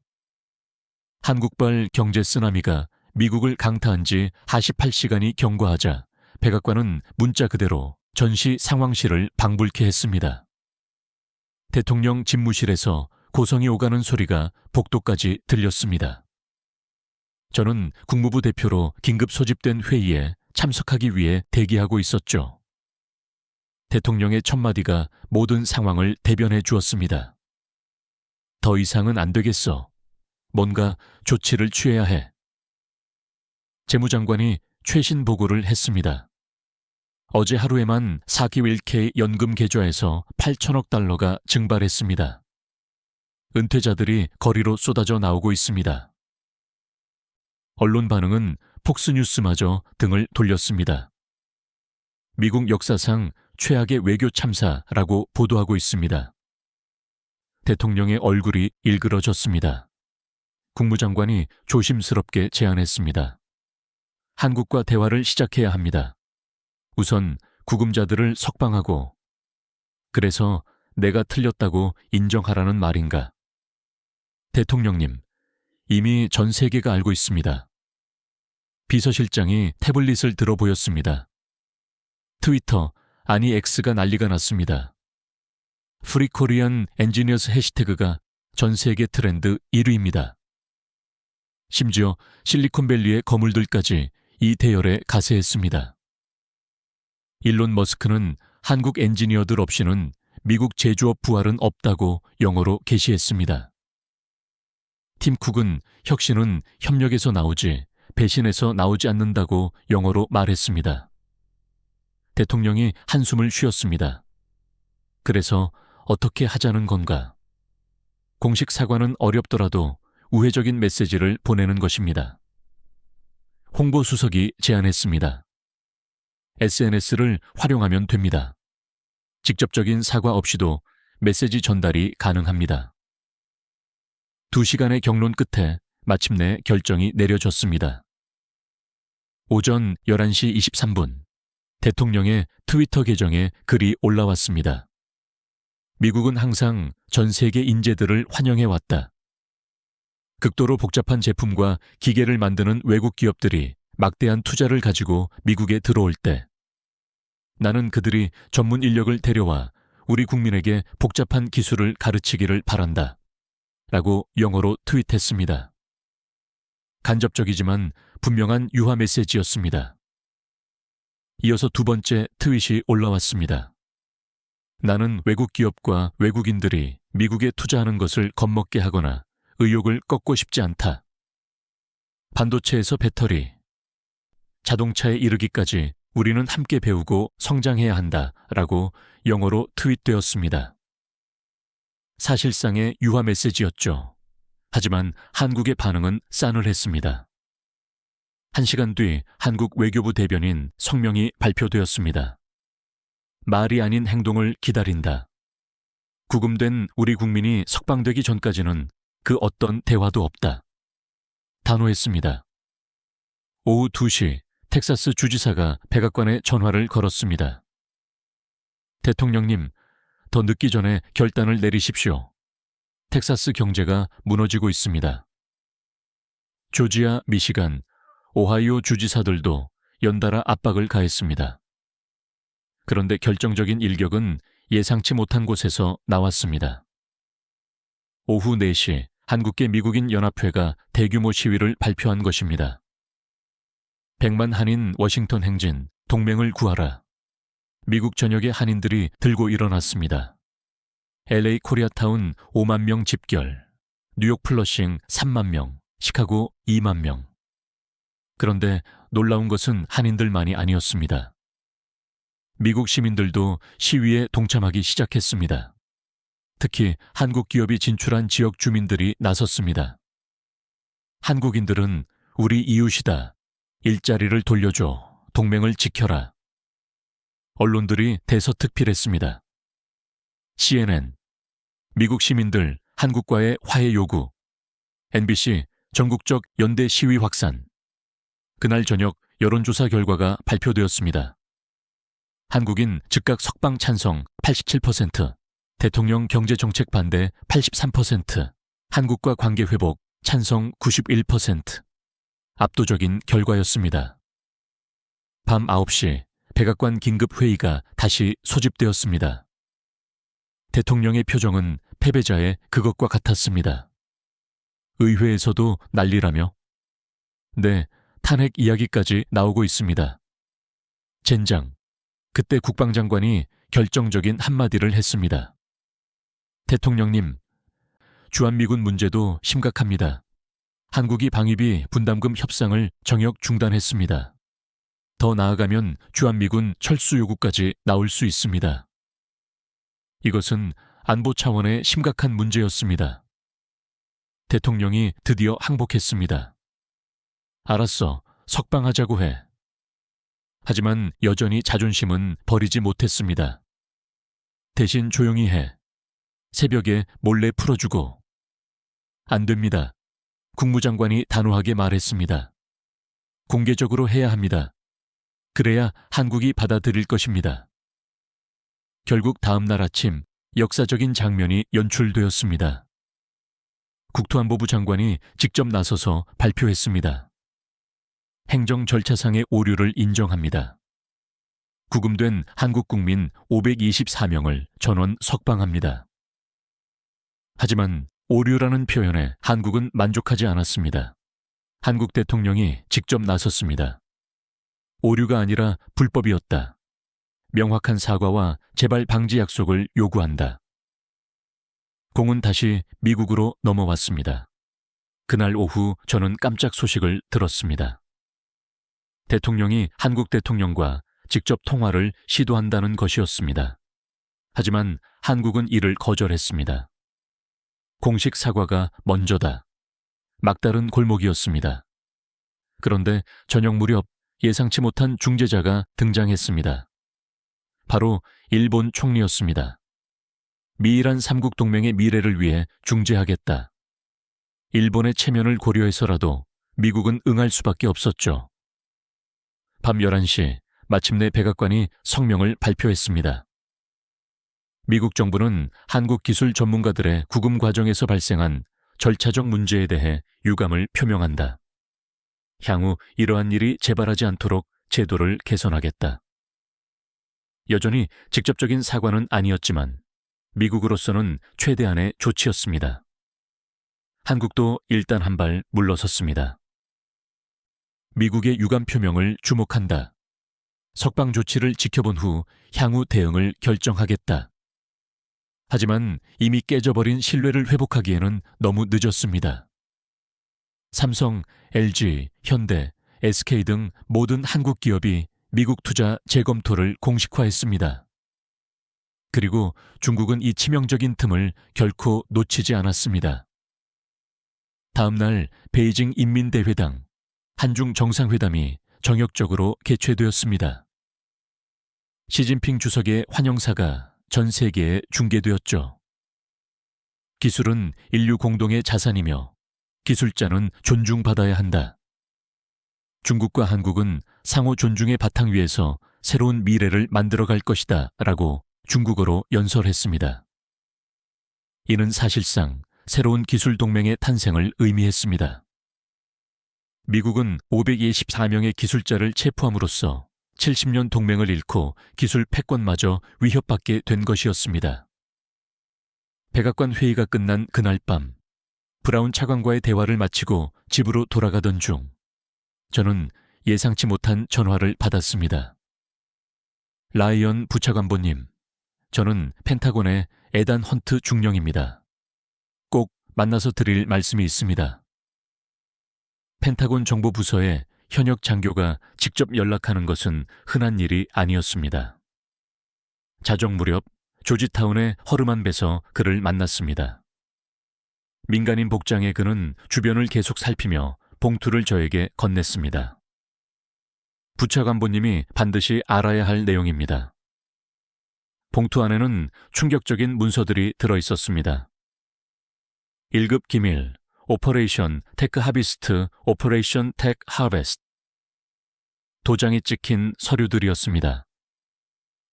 한국발 경제 쓰나미가 미국을 강타한 지 48시간이 경과하자 백악관은 문자 그대로 전시 상황실을 방불케 했습니다. 대통령 집무실에서 고성이 오가는 소리가 복도까지 들렸습니다. 저는 국무부 대표로 긴급 소집된 회의에 참석하기 위해 대기하고 있었죠. 대통령의 첫마디가 모든 상황을 대변해 주었습니다. 더 이상은 안 되겠어. 뭔가 조치를 취해야 해. 재무장관이 최신 보고를 했습니다. 어제 하루에만 4기 1K 연금 계좌에서 8천억 달러가 증발했습니다. 은퇴자들이 거리로 쏟아져 나오고 있습니다. 언론 반응은 폭스뉴스마저 등을 돌렸습니다. 미국 역사상 최악의 외교 참사라고 보도하고 있습니다. 대통령의 얼굴이 일그러졌습니다. 국무장관이 조심스럽게 제안했습니다. 한국과 대화를 시작해야 합니다. 우선 구금자들을 석방하고, 그래서 내가 틀렸다고 인정하라는 말인가? 대통령님, 이미 전 세계가 알고 있습니다. 비서실장이 태블릿을 들어 보였습니다. 트위터, 아니 X가 난리가 났습니다. 프리코리안 엔지니어스 해시태그가 전 세계 트렌드 1위입니다. 심지어 실리콘밸리의 거물들까지 이 대열에 가세했습니다. 일론 머스크는 한국 엔지니어들 없이는 미국 제조업 부활은 없다고 영어로 게시했습니다. 팀 쿡은 혁신은 협력에서 나오지 배신에서 나오지 않는다고 영어로 말했습니다. 대통령이 한숨을 쉬었습니다. 그래서 어떻게 하자는 건가? 공식 사과는 어렵더라도 우회적인 메시지를 보내는 것입니다. 홍보수석이 제안했습니다. SNS를 활용하면 됩니다. 직접적인 사과 없이도 메시지 전달이 가능합니다. 2시간의 경론 끝에 마침내 결정이 내려졌습니다. 오전 11시 23분, 대통령의 트위터 계정에 글이 올라왔습니다. 미국은 항상 전 세계 인재들을 환영해왔다. 극도로 복잡한 제품과 기계를 만드는 외국 기업들이 막대한 투자를 가지고 미국에 들어올 때 나는 그들이 전문 인력을 데려와 우리 국민에게 복잡한 기술을 가르치기를 바란다. 라고 영어로 트윗했습니다. 간접적이지만 분명한 유화 메시지였습니다. 이어서 두 번째 트윗이 올라왔습니다. 나는 외국 기업과 외국인들이 미국에 투자하는 것을 겁먹게 하거나 의욕을 꺾고 싶지 않다. 반도체에서 배터리, 자동차에 이르기까지 우리는 함께 배우고 성장해야 한다. 라고 영어로 트윗되었습니다. 사실상의 유화 메시지였죠. 하지만 한국의 반응은 싸늘했습니다. 1시간 뒤 한국 외교부 대변인 성명이 발표되었습니다. 말이 아닌 행동을 기다린다. 구금된 우리 국민이 석방되기 전까지는 그 어떤 대화도 없다. 단호했습니다. 오후 2시 텍사스 주지사가 백악관에 전화를 걸었습니다. 대통령님, 더 늦기 전에 결단을 내리십시오. 텍사스 경제가 무너지고 있습니다. 조지아, 미시간, 오하이오 주지사들도 연달아 압박을 가했습니다. 그런데 결정적인 일격은 예상치 못한 곳에서 나왔습니다. 오후 4시 한국계 미국인 연합회가 대규모 시위를 발표한 것입니다. 100만 한인 워싱턴 행진, 동맹을 구하라. 미국 전역의 한인들이 들고 일어났습니다. LA 코리아타운 5만 명 집결, 뉴욕 플러싱 3만 명, 시카고 2만 명. 그런데 놀라운 것은 한인들만이 아니었습니다. 미국 시민들도 시위에 동참하기 시작했습니다. 특히 한국 기업이 진출한 지역 주민들이 나섰습니다. 한국인들은 우리 이웃이다. 일자리를 돌려줘. 동맹을 지켜라. 언론들이 대서특필했습니다. CNN, 미국 시민들 한국과의 화해 요구. MBC, 전국적 연대 시위 확산. 그날 저녁 여론조사 결과가 발표되었습니다. 한국인 즉각 석방 찬성 87%, 대통령 경제정책 반대 83%, 한국과 관계 회복 찬성 91%. 압도적인 결과였습니다. 밤 9시 백악관 긴급회의가 다시 소집되었습니다. 대통령의 표정은 패배자의 그것과 같았습니다. 의회에서도 난리라며? 네, 탄핵 이야기까지 나오고 있습니다. 젠장, 그때 국방장관이 결정적인 한마디를 했습니다. 대통령님, 주한미군 문제도 심각합니다. 한국이 방위비 분담금 협상을 정역 중단했습니다. 더 나아가면 주한미군 철수 요구까지 나올 수 있습니다. 이것은 안보 차원의 심각한 문제였습니다. 대통령이 드디어 항복했습니다. 알았어, 석방하자고 해. 하지만 여전히 자존심은 버리지 못했습니다. 대신 조용히 해. 새벽에 몰래 풀어주고. 안 됩니다. 국무장관이 단호하게 말했습니다. 공개적으로 해야 합니다. 그래야 한국이 받아들일 것입니다. 결국 다음 날 아침 역사적인 장면이 연출되었습니다. 국토안보부 장관이 직접 나서서 발표했습니다. 행정 절차상의 오류를 인정합니다. 구금된 한국 국민 524명을 전원 석방합니다. 하지만 오류라는 표현에 한국은 만족하지 않았습니다. 한국 대통령이 직접 나섰습니다. 오류가 아니라 불법이었다. 명확한 사과와 재발 방지 약속을 요구한다. 공은 다시 미국으로 넘어왔습니다. 그날 오후 저는 깜짝 소식을 들었습니다. 대통령이 한국 대통령과 직접 통화를 시도한다는 것이었습니다. 하지만 한국은 이를 거절했습니다. 공식 사과가 먼저다. 막다른 골목이었습니다. 그런데 저녁 무렵 예상치 못한 중재자가 등장했습니다. 바로 일본 총리였습니다. 미일한 삼국 동맹의 미래를 위해 중재하겠다. 일본의 체면을 고려해서라도 미국은 응할 수밖에 없었죠. 밤 11시 마침내 백악관이 성명을 발표했습니다. 미국 정부는 한국 기술 전문가들의 구금 과정에서 발생한 절차적 문제에 대해 유감을 표명한다. 향후 이러한 일이 재발하지 않도록 제도를 개선하겠다. 여전히 직접적인 사과는 아니었지만 미국으로서는 최대한의 조치였습니다. 한국도 일단 한 발 물러섰습니다. 미국의 유감 표명을 주목한다. 석방 조치를 지켜본 후 향후 대응을 결정하겠다. 하지만 이미 깨져버린 신뢰를 회복하기에는 너무 늦었습니다. 삼성, LG, 현대, SK 등 모든 한국 기업이 미국 투자 재검토를 공식화했습니다. 그리고 중국은 이 치명적인 틈을 결코 놓치지 않았습니다. 다음 날 베이징 인민대회당, 한중 정상회담이 정역적으로 개최되었습니다. 시진핑 주석의 환영사가 전 세계에 중계되었죠. 기술은 인류 공동의 자산이며 기술자는 존중받아야 한다. 중국과 한국은 상호 존중의 바탕 위에서 새로운 미래를 만들어갈 것이다 라고 중국어로 연설했습니다. 이는 사실상 새로운 기술 동맹의 탄생을 의미했습니다. 미국은 524명의 기술자를 체포함으로써 70년 동맹을 잃고 기술 패권마저 위협받게 된 것이었습니다. 백악관 회의가 끝난 그날 밤, 브라운 차관과의 대화를 마치고 집으로 돌아가던 중 저는 예상치 못한 전화를 받았습니다. 라이언 부차관보님, 저는 펜타곤의 에단 헌트 중령입니다. 꼭 만나서 드릴 말씀이 있습니다. 펜타곤 정보부서의 현역 장교가 직접 연락하는 것은 흔한 일이 아니었습니다. 자정 무렵 조지타운의 허름한 배에서 그를 만났습니다. 민간인 복장의 그는 주변을 계속 살피며 봉투를 저에게 건넸습니다. 부차관보님이 반드시 알아야 할 내용입니다. 봉투 안에는 충격적인 문서들이 들어있었습니다. 1급 기밀, 오퍼레이션 테크 하비스트, 오퍼레이션 테크 하베스트. 도장이 찍힌 서류들이었습니다.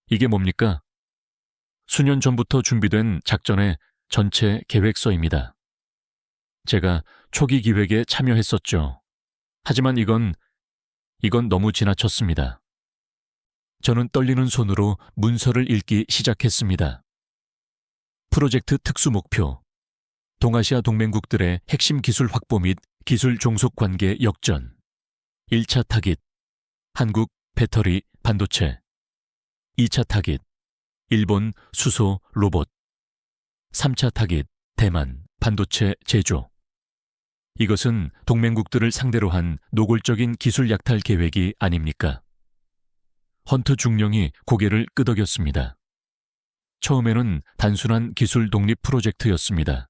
이게 뭡니까? 수년 전부터 준비된 작전의 전체 계획서입니다. 제가 초기 기획에 참여했었죠. 하지만 이건 너무 지나쳤습니다. 저는 떨리는 손으로 문서를 읽기 시작했습니다. 프로젝트 특수 목표, 동아시아 동맹국들의 핵심 기술 확보 및 기술 종속 관계 역전. 1차 타깃, 한국 배터리 반도체. 2차 타깃, 일본 수소 로봇. 3차 타깃, 대만 반도체 제조. 이것은 동맹국들을 상대로 한 노골적인 기술 약탈 계획이 아닙니까? 헌트 중령이 고개를 끄덕였습니다. 처음에는 단순한 기술 독립 프로젝트였습니다.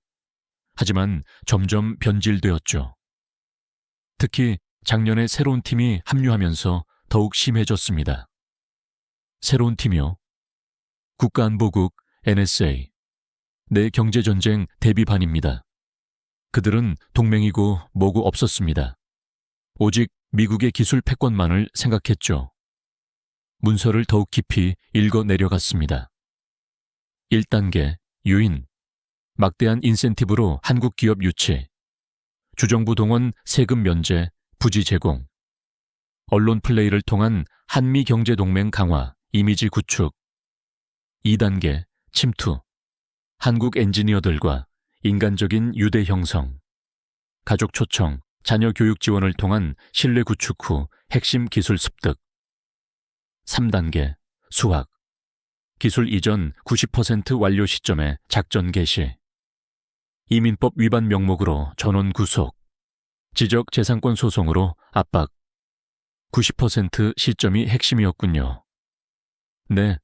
하지만 점점 변질되었죠. 특히 작년에 새로운 팀이 합류하면서 더욱 심해졌습니다. 새로운 팀이요. 국가안보국 NSA, 내 경제전쟁 대비반입니다. 그들은 동맹이고 뭐고 없었습니다. 오직 미국의 기술 패권만을 생각했죠. 문서를 더욱 깊이 읽어 내려갔습니다. 1단계 유인, 막대한 인센티브로 한국 기업 유치, 주정부 동원 세금 면제, 부지 제공, 언론 플레이를 통한 한미 경제동맹 강화, 이미지 구축. 2단계 침투, 한국 엔지니어들과 인간적인 유대 형성, 가족 초청, 자녀 교육 지원을 통한 신뢰 구축 후 핵심 기술 습득. 3단계 수확, 기술 이전 90% 완료 시점에 작전 개시, 이민법 위반 명목으로 전원 구속, 지적 재산권 소송으로 압박. 90% 시점이 핵심이었군요. 네,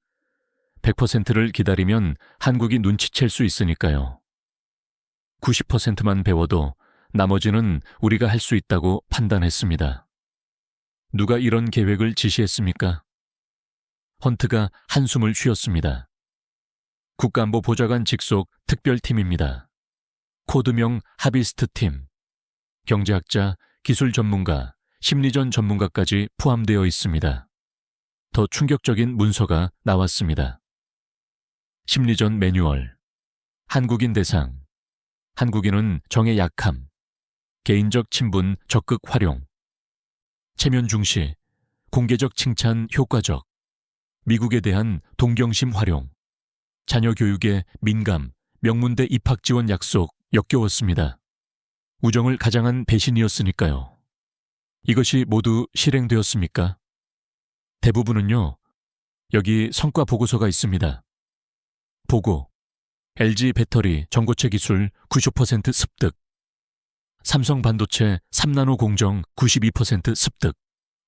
100%를 기다리면 한국이 눈치챌 수 있으니까요. 90%만 배워도 나머지는 우리가 할 수 있다고 판단했습니다. 누가 이런 계획을 지시했습니까? 헌트가 한숨을 쉬었습니다. 국가안보 보좌관 직속 특별팀입니다. 코드명 하비스트 팀. 경제학자, 기술 전문가, 심리전 전문가까지 포함되어 있습니다. 더 충격적인 문서가 나왔습니다. 심리전 매뉴얼, 한국인 대상, 한국인은 정의 약함, 개인적 친분 적극 활용, 체면 중시, 공개적 칭찬 효과적, 미국에 대한 동경심 활용, 자녀 교육에 민감, 명문대 입학 지원 약속 역겨웠습니다. 우정을 가장한 배신이었으니까요. 이것이 모두 실행되었습니까? 대부분은요. 여기 성과 보고서가 있습니다. 보고, LG 배터리 전고체 기술 90% 습득, 삼성 반도체 3나노 공정 92% 습득,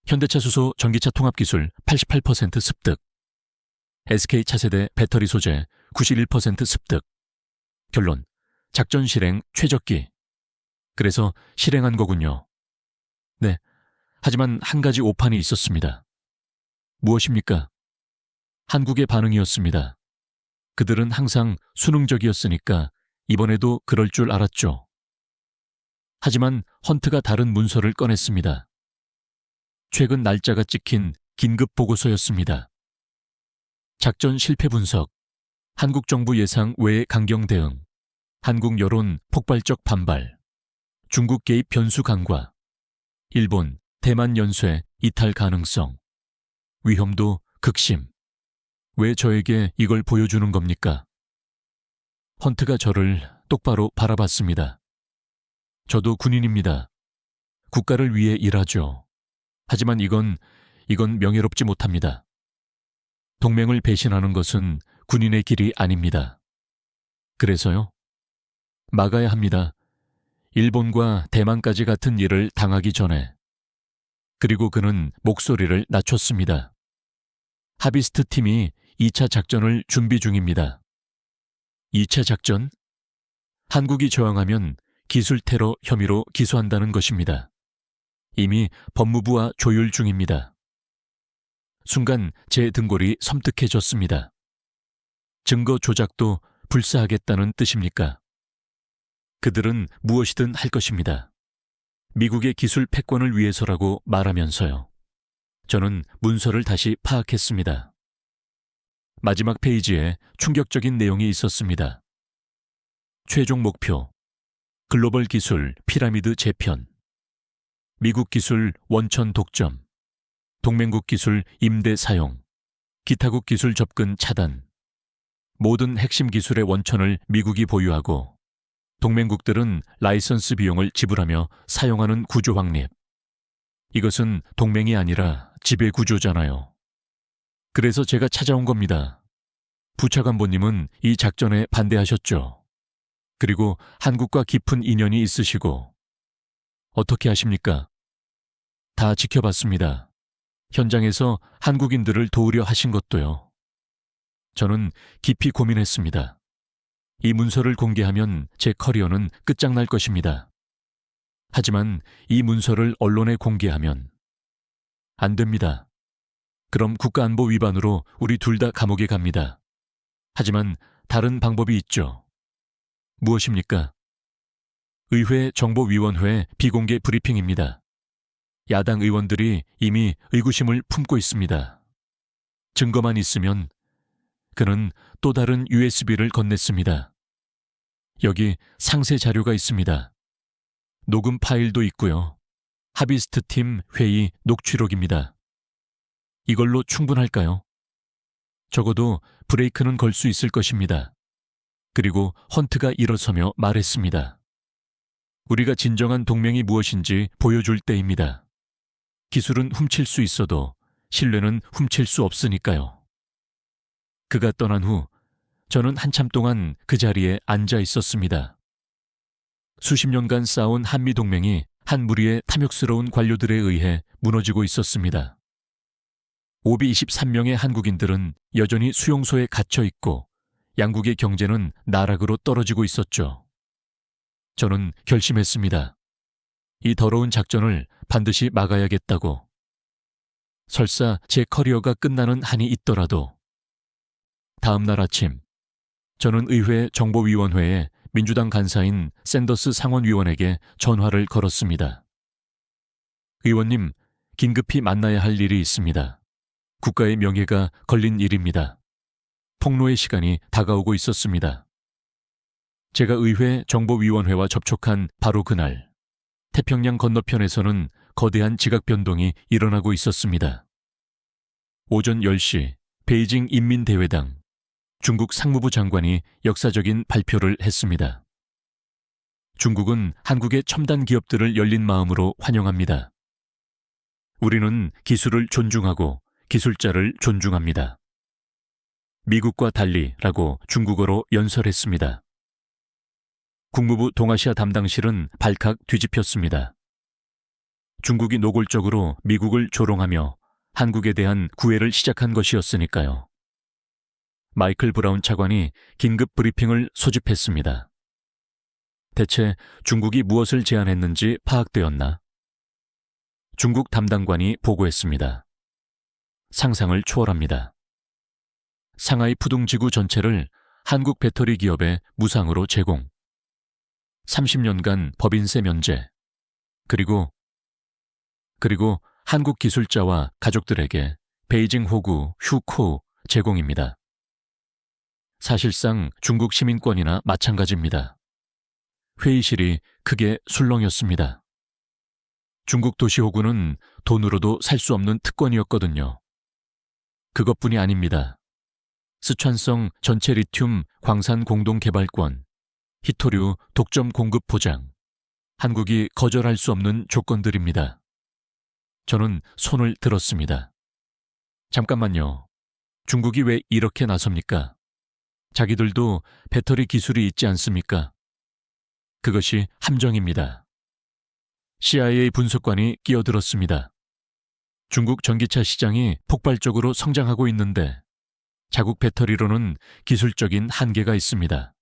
현대차 수소 전기차 통합 기술 88% 습득, SK 차세대 배터리 소재 91% 습득. 결론, 작전 실행 최적기. 그래서 실행한 거군요. 네, 하지만 한 가지 오판이 있었습니다. 무엇입니까? 한국의 반응이었습니다. 그들은 항상 수능적이었으니까 이번에도 그럴 줄 알았죠. 하지만 헌트가 다른 문서를 꺼냈습니다. 최근 날짜가 찍힌 긴급 보고서였습니다. 작전 실패 분석, 한국 정부 예상 외의 강경 대응, 한국 여론 폭발적 반발, 중국 개입 변수 간과, 일본, 대만 연쇄 이탈 가능성, 위험도 극심. 왜 저에게 이걸 보여주는 겁니까? 헌트가 저를 똑바로 바라봤습니다. 저도 군인입니다. 국가를 위해 일하죠. 하지만 이건 명예롭지 못합니다. 동맹을 배신하는 것은 군인의 길이 아닙니다. 그래서요? 막아야 합니다. 일본과 대만까지 같은 일을 당하기 전에. 그리고 그는 목소리를 낮췄습니다. 하비스트 팀이 2차 작전을 준비 중입니다. 2차 작전? 한국이 저항하면 기술 테러 혐의로 기소한다는 것입니다. 이미 법무부와 조율 중입니다. 순간 제 등골이 섬뜩해졌습니다. 증거 조작도 불사하겠다는 뜻입니까? 그들은 무엇이든 할 것입니다. 미국의 기술 패권을 위해서라고 말하면서요. 저는 문서를 다시 파악했습니다. 마지막 페이지에 충격적인 내용이 있었습니다. 최종 목표, 글로벌 기술 피라미드 재편, 미국 기술 원천 독점, 동맹국 기술 임대 사용, 기타국 기술 접근 차단, 모든 핵심 기술의 원천을 미국이 보유하고 동맹국들은 라이선스 비용을 지불하며 사용하는 구조 확립. 이것은 동맹이 아니라 지배 구조잖아요. 그래서 제가 찾아온 겁니다. 부차관보님은 이 작전에 반대하셨죠. 그리고 한국과 깊은 인연이 있으시고. 어떻게 하십니까? 다 지켜봤습니다. 현장에서 한국인들을 도우려 하신 것도요. 저는 깊이 고민했습니다. 이 문서를 공개하면 제 커리어는 끝장날 것입니다. 하지만 이 문서를 언론에 공개하면 안 됩니다. 그럼 국가안보 위반으로 우리 둘 다 감옥에 갑니다. 하지만 다른 방법이 있죠. 무엇입니까? 의회 정보위원회 비공개 브리핑입니다. 야당 의원들이 이미 의구심을 품고 있습니다. 증거만 있으면 그는 또 다른 USB를 건넸습니다. 여기 상세 자료가 있습니다. 녹음 파일도 있고요. 하비스트 팀 회의 녹취록입니다. 이걸로 충분할까요? 적어도 브레이크는 걸 수 있을 것입니다. 그리고 헌트가 일어서며 말했습니다. 우리가 진정한 동맹이 무엇인지 보여줄 때입니다. 기술은 훔칠 수 있어도 신뢰는 훔칠 수 없으니까요. 그가 떠난 후 저는 한참 동안 그 자리에 앉아 있었습니다. 수십 년간 쌓아온 한미동맹이 한 무리의 탐욕스러운 관료들에 의해 무너지고 있었습니다. 오비 23명의 한국인들은 여전히 수용소에 갇혀 있고 양국의 경제는 나락으로 떨어지고 있었죠. 저는 결심했습니다. 이 더러운 작전을 반드시 막아야겠다고. 설사 제 커리어가 끝나는 한이 있더라도. 다음 날 아침, 저는 의회 정보위원회에 민주당 간사인 샌더스 상원의원에게 전화를 걸었습니다. 의원님, 긴급히 만나야 할 일이 있습니다. 국가의 명예가 걸린 일입니다. 폭로의 시간이 다가오고 있었습니다. 제가 의회 정보위원회와 접촉한 바로 그날, 태평양 건너편에서는 거대한 지각 변동이 일어나고 있었습니다. 오전 10시 베이징 인민대회당 중국 상무부 장관이 역사적인 발표를 했습니다. 중국은 한국의 첨단 기업들을 열린 마음으로 환영합니다. 우리는 기술을 존중하고 기술자를 존중합니다. 미국과 달리라고 중국어로 연설했습니다. 국무부 동아시아 담당실은 발칵 뒤집혔습니다. 중국이 노골적으로 미국을 조롱하며 한국에 대한 구애를 시작한 것이었으니까요. 마이클 브라운 차관이 긴급 브리핑을 소집했습니다. 대체 중국이 무엇을 제안했는지 파악되었나? 중국 담당관이 보고했습니다. 상상을 초월합니다. 상하이 푸둥지구 전체를 한국 배터리 기업에 무상으로 제공. 30년간 법인세 면제. 그리고 한국 기술자와 가족들에게 베이징 호구 휴코 제공입니다. 사실상 중국 시민권이나 마찬가지입니다. 회의실이 크게 술렁였습니다. 중국 도시 호구는 돈으로도 살 수 없는 특권이었거든요. 그것뿐이 아닙니다. 스촨성 전체 리튬 광산 공동 개발권, 히토류 독점 공급 보장, 한국이 거절할 수 없는 조건들입니다. 저는 손을 들었습니다. 잠깐만요. 중국이 왜 이렇게 나섭니까? 자기들도 배터리 기술이 있지 않습니까? 그것이 함정입니다. CIA 분석관이 끼어들었습니다. 중국 전기차 시장이 폭발적으로 성장하고 있는데 자국 배터리로는 기술적인 한계가 있습니다.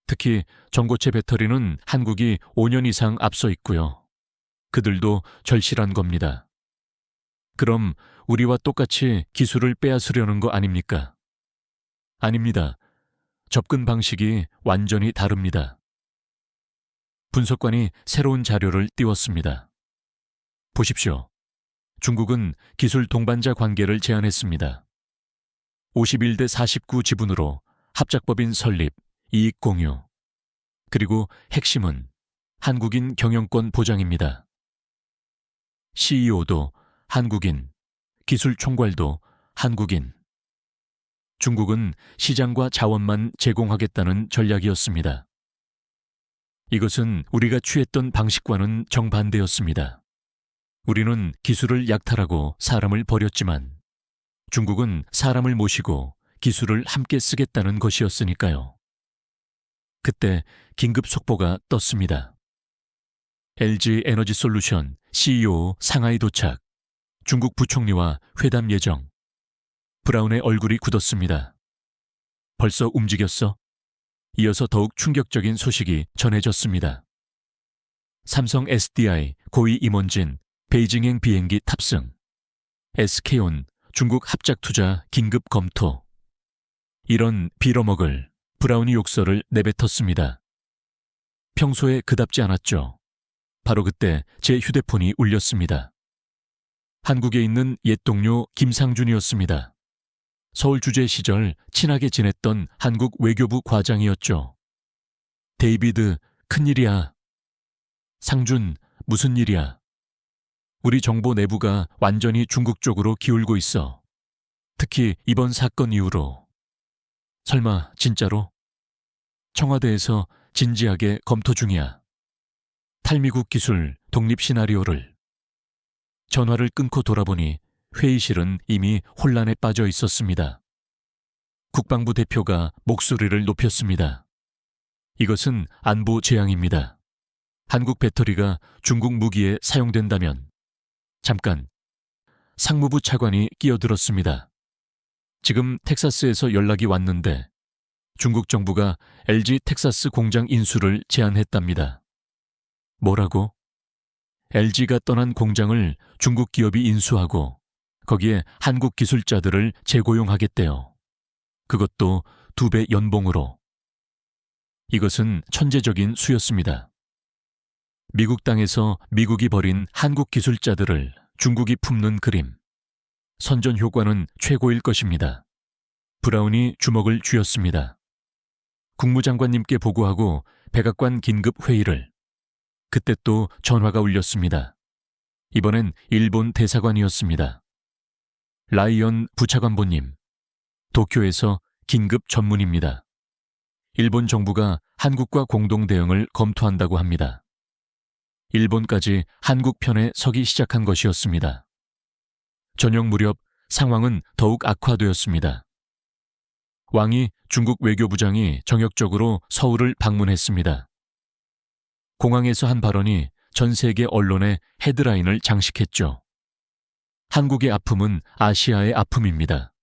특히 전고체 배터리는 한국이 5년 이상 앞서 있고요. 그들도 절실한 겁니다. 그럼 우리와 똑같이 기술을 빼앗으려는 거 아닙니까? 아닙니다. 접근 방식이 완전히 다릅니다. 분석관이 새로운 자료를 띄웠습니다. 보십시오. 중국은 기술 동반자 관계를 제안했습니다. 51대 49 지분으로 합작법인 설립, 이익 공유. 그리고 핵심은 한국인 경영권 보장입니다. CEO도 한국인, 기술 총괄도 한국인. 중국은 시장과 자원만 제공하겠다는 전략이었습니다. 이것은 우리가 취했던 방식과는 정반대였습니다. 우리는 기술을 약탈하고 사람을 버렸지만 중국은 사람을 모시고 기술을 함께 쓰겠다는 것이었으니까요. 그때 긴급 속보가 떴습니다. LG 에너지솔루션 CEO 상하이 도착, 중국 부총리와 회담 예정. 브라운의 얼굴이 굳었습니다. 벌써 움직였어? 이어서 더욱 충격적인 소식이 전해졌습니다. 삼성 SDI 고위 임원진 베이징행 비행기 탑승, SK온 중국 합작 투자 긴급 검토. 이런 빌어먹을 브라우니 욕설을 내뱉었습니다. 평소에 그답지 않았죠. 바로 그때 제 휴대폰이 울렸습니다. 한국에 있는 옛 동료 김상준이었습니다. 서울 주재 시절 친하게 지냈던 한국 외교부 과장이었죠. 데이비드, 큰일이야. 상준, 무슨 일이야. 우리 정보 내부가 완전히 중국 쪽으로 기울고 있어. 특히 이번 사건 이후로. 설마 진짜로? 청와대에서 진지하게 검토 중이야. 탈미국 기술 독립 시나리오를. 전화를 끊고 돌아보니 회의실은 이미 혼란에 빠져 있었습니다. 국방부 대표가 목소리를 높였습니다. 이것은 안보 재앙입니다. 한국 배터리가 중국 무기에 사용된다면. 잠깐. 상무부 차관이 끼어들었습니다. 지금 텍사스에서 연락이 왔는데 중국 정부가 LG 텍사스 공장 인수를 제안했답니다. 뭐라고? LG가 떠난 공장을 중국 기업이 인수하고 거기에 한국 기술자들을 재고용하겠대요. 그것도 2배 연봉으로. 이것은 천재적인 수였습니다. 미국 땅에서 미국이 버린 한국 기술자들을 중국이 품는 그림. 선전 효과는 최고일 것입니다. 브라운이 주먹을 쥐었습니다. 국무장관님께 보고하고 백악관 긴급 회의를. 그때 또 전화가 울렸습니다. 이번엔 일본 대사관이었습니다. 라이언 부차관보님, 도쿄에서 긴급 전문입니다. 일본 정부가 한국과 공동 대응을 검토한다고 합니다. 일본까지 한국 편에 서기 시작한 것이었습니다. 저녁 무렵 상황은 더욱 악화되었습니다. 왕이 중국 외교부장이 정격적으로 서울을 방문했습니다. 공항에서 한 발언이 전 세계 언론의 헤드라인을 장식했죠. 한국의 아픔은 아시아의 아픔입니다.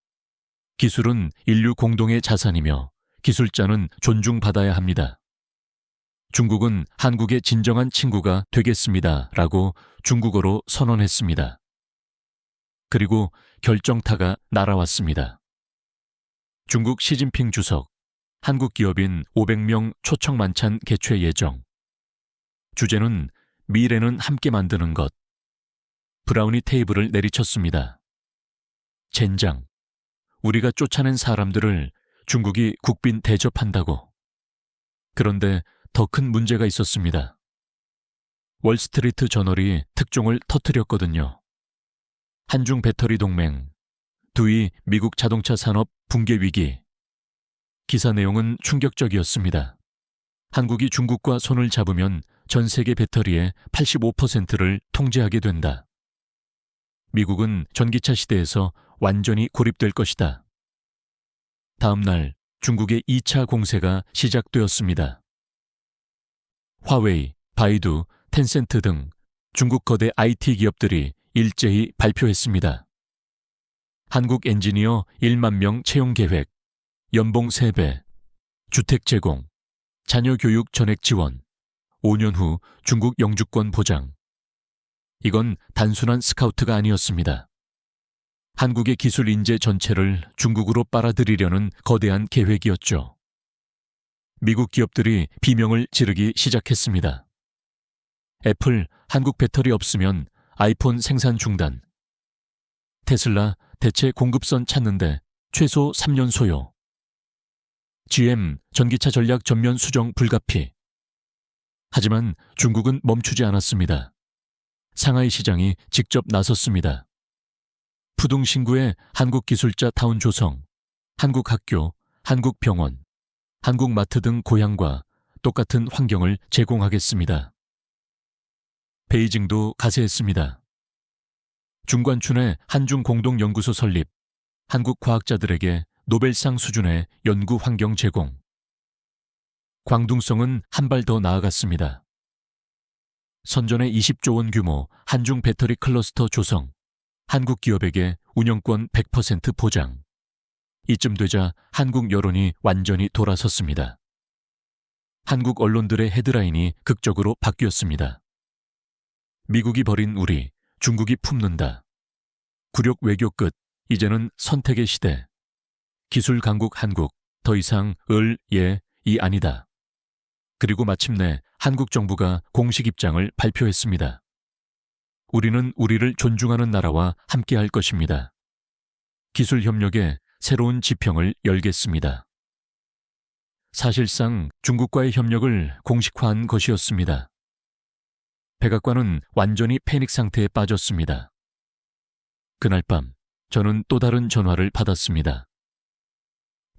기술은 인류 공동의 자산이며 기술자는 존중받아야 합니다. 중국은 한국의 진정한 친구가 되겠습니다. 라고 중국어로 선언했습니다. 그리고 결정타가 날아왔습니다. 중국 시진핑 주석, 한국 기업인 500명 초청 만찬 개최 예정. 주제는 미래는 함께 만드는 것. 브라운이 테이블을 내리쳤습니다. 젠장. 우리가 쫓아낸 사람들을 중국이 국빈 대접한다고. 그런데 더 큰 문제가 있었습니다. 월스트리트 저널이 특종을 터뜨렸거든요. 한중 배터리 동맹, 두이 미국 자동차 산업 붕괴 위기. 기사 내용은 충격적이었습니다. 한국이 중국과 손을 잡으면 전 세계 배터리의 85%를 통제하게 된다. 미국은 전기차 시대에서 완전히 고립될 것이다. 다음 날 중국의 2차 공세가 시작되었습니다. 화웨이, 바이두, 텐센트 등 중국 거대 IT 기업들이 일제히 발표했습니다. 한국 엔지니어 1만 명 채용 계획, 연봉 3배, 주택 제공, 자녀 교육 전액 지원, 5년 후 중국 영주권 보장. 이건 단순한 스카우트가 아니었습니다. 한국의 기술 인재 전체를 중국으로 빨아들이려는 거대한 계획이었죠. 미국 기업들이 비명을 지르기 시작했습니다. 애플 한국 배터리 없으면 아이폰 생산 중단. 테슬라 대체 공급선 찾는데 최소 3년 소요. GM 전기차 전략 전면 수정 불가피. 하지만 중국은 멈추지 않았습니다. 상하이 시장이 직접 나섰습니다. 푸둥 신구의 한국 기술자 타운 조성, 한국 학교, 한국 병원, 한국 마트 등 고향과 똑같은 환경을 제공하겠습니다. 베이징도 가세했습니다. 중관춘의 한중 공동연구소 설립, 한국 과학자들에게 노벨상 수준의 연구 환경 제공. 광둥성은 한 발 더 나아갔습니다. 선전의 20조 원 규모 한중 배터리 클러스터 조성, 한국 기업에게 운영권 100% 보장. 이쯤 되자 한국 여론이 완전히 돌아섰습니다. 한국 언론들의 헤드라인이 극적으로 바뀌었습니다. 미국이 버린 우리, 중국이 품는다. 굴욕 외교 끝, 이제는 선택의 시대. 기술 강국 한국, 더 이상 이 아니다. 그리고 마침내 한국 정부가 공식 입장을 발표했습니다. 우리는 우리를 존중하는 나라와 함께할 것입니다. 기술 협력의 새로운 지평을 열겠습니다. 사실상 중국과의 협력을 공식화한 것이었습니다. 백악관은 완전히 패닉 상태에 빠졌습니다. 그날 밤 저는 또 다른 전화를 받았습니다.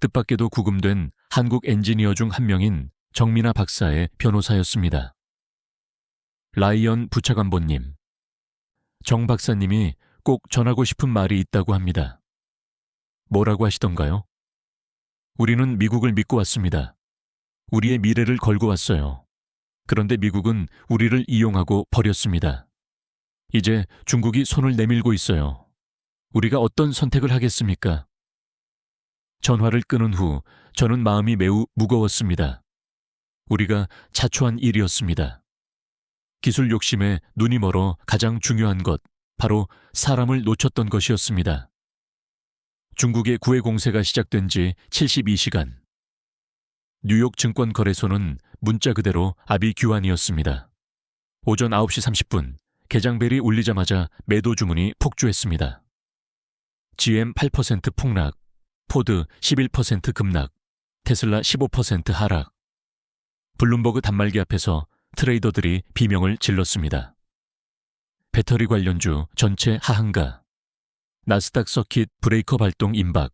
뜻밖에도 구금된 한국 엔지니어 중 한 명인 정민아 박사의 변호사였습니다. 라이언 부차관보님, 정 박사님이 꼭 전하고 싶은 말이 있다고 합니다. 뭐라고 하시던가요? 우리는 미국을 믿고 왔습니다. 우리의 미래를 걸고 왔어요. 그런데 미국은 우리를 이용하고 버렸습니다. 이제 중국이 손을 내밀고 있어요. 우리가 어떤 선택을 하겠습니까? 전화를 끊은 후 저는 마음이 매우 무거웠습니다. 우리가 자초한 일이었습니다. 기술 욕심에 눈이 멀어 가장 중요한 것, 바로 사람을 놓쳤던 것이었습니다. 중국의 구해 공세가 시작된 지 72시간. 뉴욕 증권거래소는 문자 그대로 아비규환이었습니다. 오전 9시 30분, 개장벨이 울리자마자 매도 주문이 폭주했습니다. GM 8% 폭락, 포드 11% 급락, 테슬라 15% 하락. 블룸버그 단말기 앞에서 트레이더들이 비명을 질렀습니다. 배터리 관련주 전체 하한가, 나스닥 서킷 브레이커 발동 임박.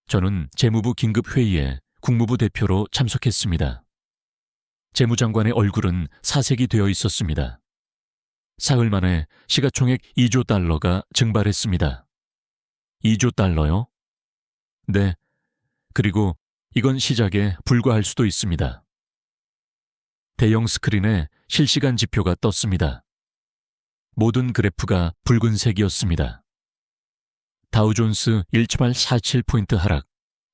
저는 재무부 긴급회의에 국무부 대표로 참석했습니다. 재무장관의 얼굴은 사색이 되어 있었습니다. 사흘 만에 시가총액 2조 달러가 증발했습니다. 2조 달러요? 네. 그리고 이건 시작에 불과할 수도 있습니다. 대형 스크린에 실시간 지표가 떴습니다. 모든 그래프가 붉은색이었습니다. 다우존스 1.47포인트 하락,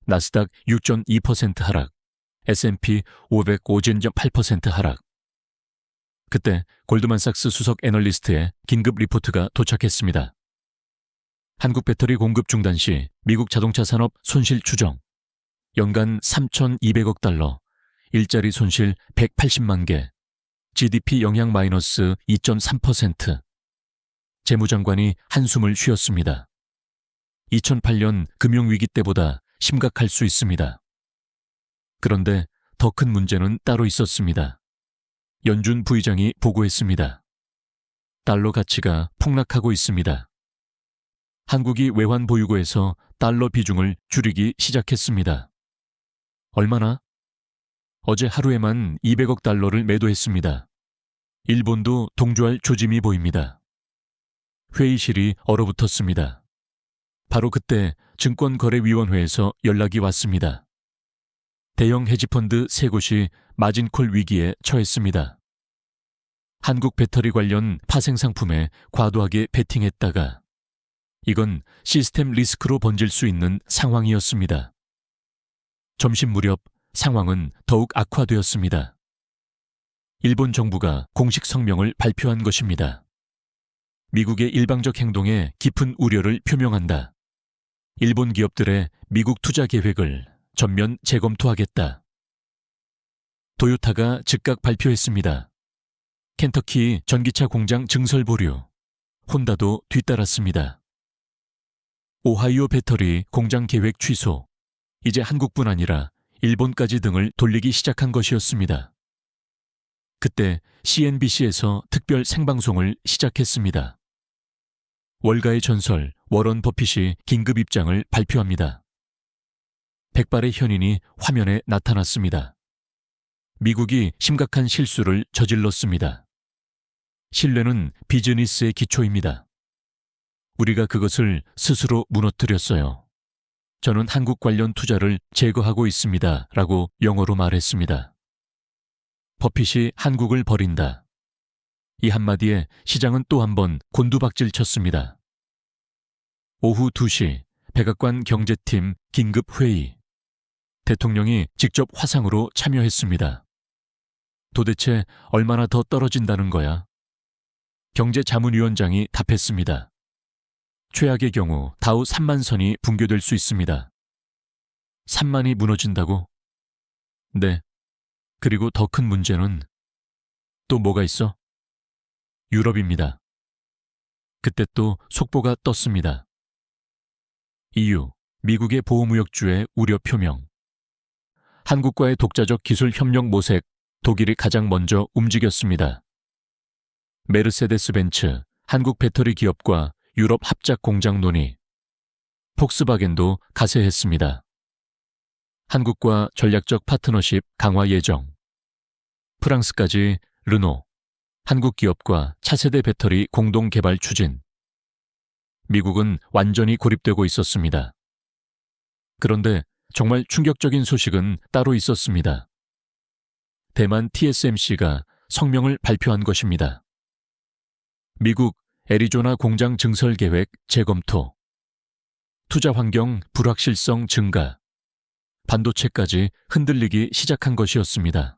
나스닥 6.2% 하락, S&P 500 5.8% 하락. 그때 골드만삭스 수석 애널리스트의 긴급 리포트가 도착했습니다. 한국 배터리 공급 중단 시 미국 자동차 산업 손실 추정. 연간 3,200억 달러, 일자리 손실 180만 개, GDP 영향 마이너스 2.3%. 재무장관이 한숨을 쉬었습니다. 2008년 금융위기 때보다 심각할 수 있습니다. 그런데 더 큰 문제는 따로 있었습니다. 연준 부의장이 보고했습니다. 달러 가치가 폭락하고 있습니다. 한국이 외환 보유고에서 달러 비중을 줄이기 시작했습니다. 얼마나? 어제 하루에만 200억 달러를 매도했습니다. 일본도 동조할 조짐이 보입니다. 회의실이 얼어붙었습니다. 바로 그때 증권거래위원회에서 연락이 왔습니다. 대형 헤지펀드 3곳이 마진콜 위기에 처했습니다. 한국 배터리 관련 파생 상품에 과도하게 베팅했다가 이건 시스템 리스크로 번질 수 있는 상황이었습니다. 점심 무렵 상황은 더욱 악화되었습니다. 일본 정부가 공식 성명을 발표한 것입니다. 미국의 일방적 행동에 깊은 우려를 표명한다. 일본 기업들의 미국 투자 계획을 전면 재검토하겠다. 토요타가 즉각 발표했습니다. 켄터키 전기차 공장 증설 보류. 혼다도 뒤따랐습니다. 오하이오 배터리 공장 계획 취소. 이제 한국뿐 아니라 일본까지 등을 돌리기 시작한 것이었습니다. 그때 CNBC에서 특별 생방송을 시작했습니다. 월가의 전설 워런 버핏이 긴급 입장을 발표합니다. 백발의 현인이 화면에 나타났습니다. 미국이 심각한 실수를 저질렀습니다. 신뢰는 비즈니스의 기초입니다. 우리가 그것을 스스로 무너뜨렸어요. 저는 한국 관련 투자를 제거하고 있습니다. 라고 영어로 말했습니다. 버핏이 한국을 버린다. 이 한마디에 시장은 또 한 번 곤두박질 쳤습니다. 오후 2시 백악관 경제팀 긴급 회의. 대통령이 직접 화상으로 참여했습니다. 도대체 얼마나 더 떨어진다는 거야? 경제자문위원장이 답했습니다. 최악의 경우 다우 3만 선이 붕괴될 수 있습니다. 3만이 무너진다고? 네. 그리고 더 큰 문제는 또 뭐가 있어? 유럽입니다. 그때 또 속보가 떴습니다. EU, 미국의 보호무역주의 우려 표명. 한국과의 독자적 기술 협력 모색, 독일이 가장 먼저 움직였습니다. 메르세데스 벤츠, 한국 배터리 기업과 유럽 합작 공장 논의. 폭스바겐도 가세했습니다. 한국과 전략적 파트너십 강화 예정. 프랑스까지 르노, 한국 기업과 차세대 배터리 공동 개발 추진. 미국은 완전히 고립되고 있었습니다. 그런데 정말 충격적인 소식은 따로 있었습니다. 대만 TSMC가 성명을 발표한 것입니다. 미국 애리조나 공장 증설 계획 재검토. 투자 환경 불확실성 증가. 반도체까지 흔들리기 시작한 것이었습니다.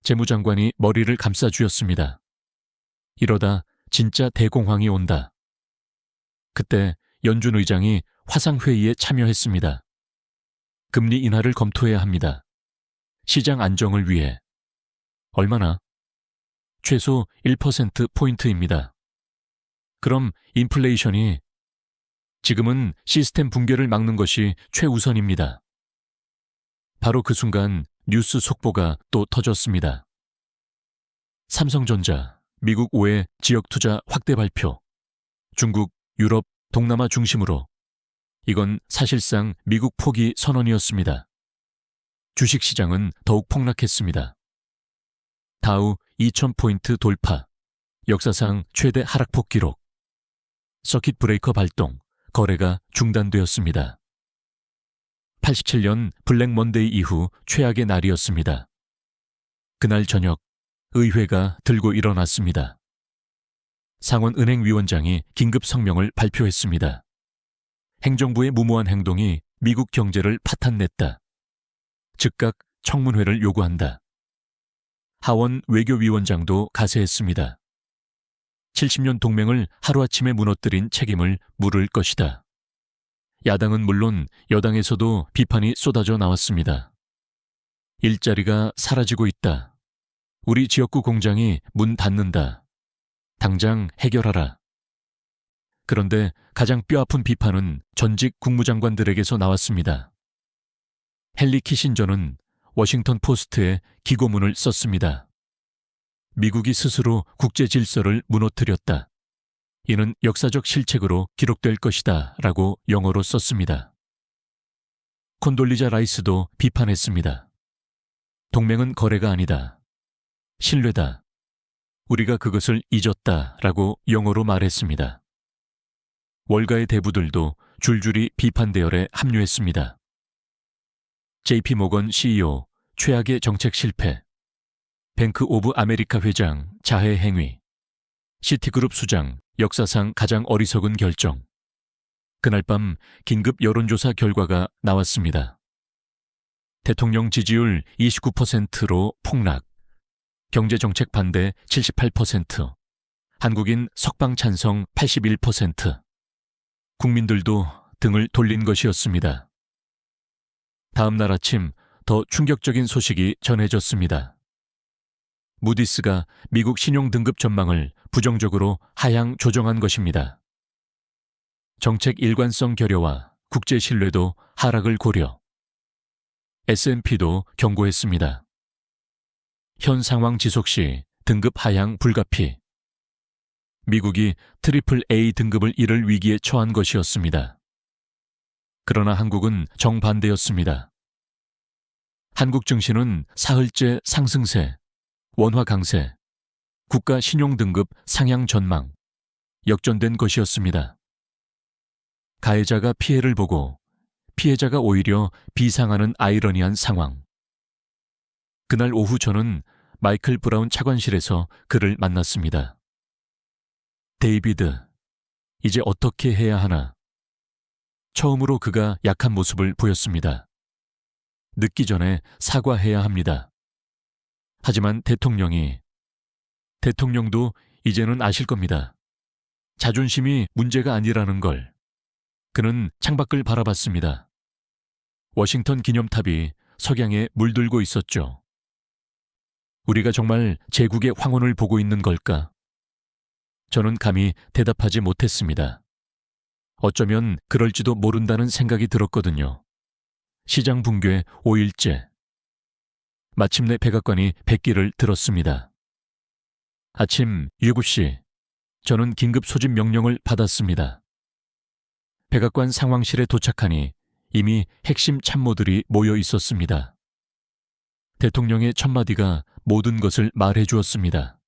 재무장관이 머리를 감싸쥐었습니다. 이러다 진짜 대공황이 온다. 그때 연준 의장이 화상회의에 참여했습니다. 금리 인하를 검토해야 합니다. 시장 안정을 위해. 얼마나? 최소 1%포인트입니다. 그럼 인플레이션이 지금은 시스템 붕괴를 막는 것이 최우선입니다. 바로 그 순간 뉴스 속보가 또 터졌습니다. 삼성전자, 미국 5회 지역 투자 확대 발표. 중국, 유럽, 동남아 중심으로. 이건 사실상 미국 포기 선언이었습니다. 주식시장은 더욱 폭락했습니다. 다우 2000포인트 돌파. 역사상 최대 하락폭 기록. 서킷 브레이커 발동. 거래가 중단되었습니다. 87년 블랙 먼데이 이후 최악의 날이었습니다. 그날 저녁 의회가 들고 일어났습니다. 상원은행위원장이 긴급 성명을 발표했습니다. 행정부의 무모한 행동이 미국 경제를 파탄냈다. 즉각 청문회를 요구한다. 하원 외교위원장도 가세했습니다. 70년 동맹을 하루아침에 무너뜨린 책임을 물을 것이다. 야당은 물론 여당에서도 비판이 쏟아져 나왔습니다. 일자리가 사라지고 있다. 우리 지역구 공장이 문 닫는다. 당장 해결하라. 그런데 가장 뼈아픈 비판은 전직 국무장관들에게서 나왔습니다. 헨리 키신저는 워싱턴 포스트에 기고문을 썼습니다. 미국이 스스로 국제 질서를 무너뜨렸다. 이는 역사적 실책으로 기록될 것이다 라고 영어로 썼습니다. 콘돌리자 라이스도 비판했습니다. 동맹은 거래가 아니다. 신뢰다. 우리가 그것을 잊었다 라고 영어로 말했습니다. 월가의 대부들도 줄줄이 비판 대열에 합류했습니다. JP 모건 CEO 최악의 정책 실패. 뱅크 오브 아메리카 회장 자해 행위. 시티그룹 수장 역사상 가장 어리석은 결정. 그날 밤 긴급 여론조사 결과가 나왔습니다. 대통령 지지율 29%로 폭락. 경제정책 반대 78%. 한국인 석방 찬성 81%. 국민들도 등을 돌린 것이었습니다. 다음 날 아침 더 충격적인 소식이 전해졌습니다. 무디스가 미국 신용등급 전망을 부정적으로 하향 조정한 것입니다. 정책 일관성 결여와 국제 신뢰도 하락을 고려. S&P도 경고했습니다. 현 상황 지속 시 등급 하향 불가피. 미국이 트리플 A 등급을 잃을 위기에 처한 것이었습니다. 그러나 한국은 정반대였습니다. 한국 증시는 사흘째 상승세, 원화 강세, 국가 신용등급 상향 전망, 역전된 것이었습니다. 가해자가 피해를 보고 피해자가 오히려 비상하는 아이러니한 상황. 그날 오후 저는 마이클 브라운 차관실에서 그를 만났습니다. 데이비드, 이제 어떻게 해야 하나? 처음으로 그가 약한 모습을 보였습니다. 늦기 전에 사과해야 합니다. 하지만 대통령도 이제는 아실 겁니다. 자존심이 문제가 아니라는 걸. 그는 창밖을 바라봤습니다. 워싱턴 기념탑이 석양에 물들고 있었죠. 우리가 정말 제국의 황혼을 보고 있는 걸까? 저는 감히 대답하지 못했습니다. 어쩌면 그럴지도 모른다는 생각이 들었거든요. 시장 붕괴 5일째. 마침내 백악관이 백기를 들었습니다. 아침 7시, 저는 긴급 소집 명령을 받았습니다. 백악관 상황실에 도착하니 이미 핵심 참모들이 모여 있었습니다. 대통령의 첫마디가 모든 것을 말해 주었습니다.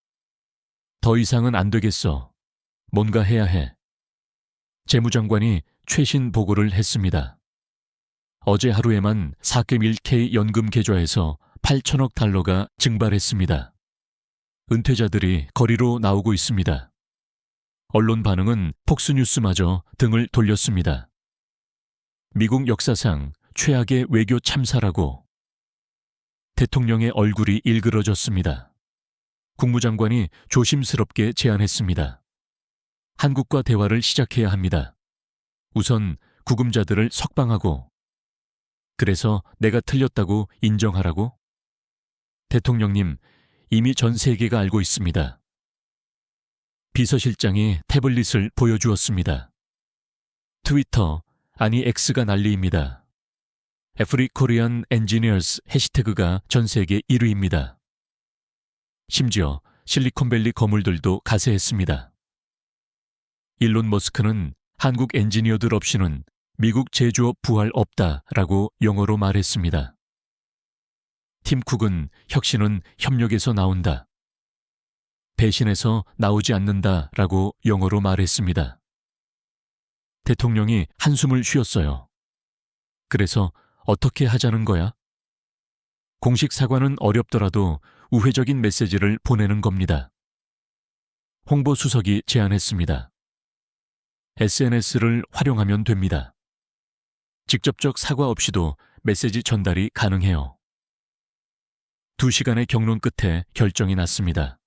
더 이상은 안 되겠어. 뭔가 해야 해. 재무장관이 최신 보고를 했습니다. 어제 하루에만 4.1K 연금 계좌에서 8천억 달러가 증발했습니다. 은퇴자들이 거리로 나오고 있습니다. 언론 반응은 폭스뉴스마저 등을 돌렸습니다. 미국 역사상 최악의 외교 참사라고. 대통령의 얼굴이 일그러졌습니다. 국무장관이 조심스럽게 제안했습니다. 한국과 대화를 시작해야 합니다. 우선 구금자들을 석방하고. 그래서 내가 틀렸다고 인정하라고? 대통령님, 이미 전 세계가 알고 있습니다. 비서실장이 태블릿을 보여주었습니다. 트위터, 아니 X가 난리입니다. Every Korean Engineers 해시태그가 전 세계 1위입니다. 심지어 실리콘밸리 거물들도 가세했습니다. 일론 머스크는 한국 엔지니어들 없이는 미국 제조업 부활 없다라고 영어로 말했습니다. 팀 쿡은 혁신은 협력에서 나온다. 배신에서 나오지 않는다라고 영어로 말했습니다. 대통령이 한숨을 쉬었어요. 그래서 어떻게 하자는 거야? 공식 사과는 어렵더라도 우회적인 메시지를 보내는 겁니다. 홍보수석이 제안했습니다. SNS를 활용하면 됩니다. 직접적 사과 없이도 메시지 전달이 가능해요. 2시간의 경론 끝에 결정이 났습니다.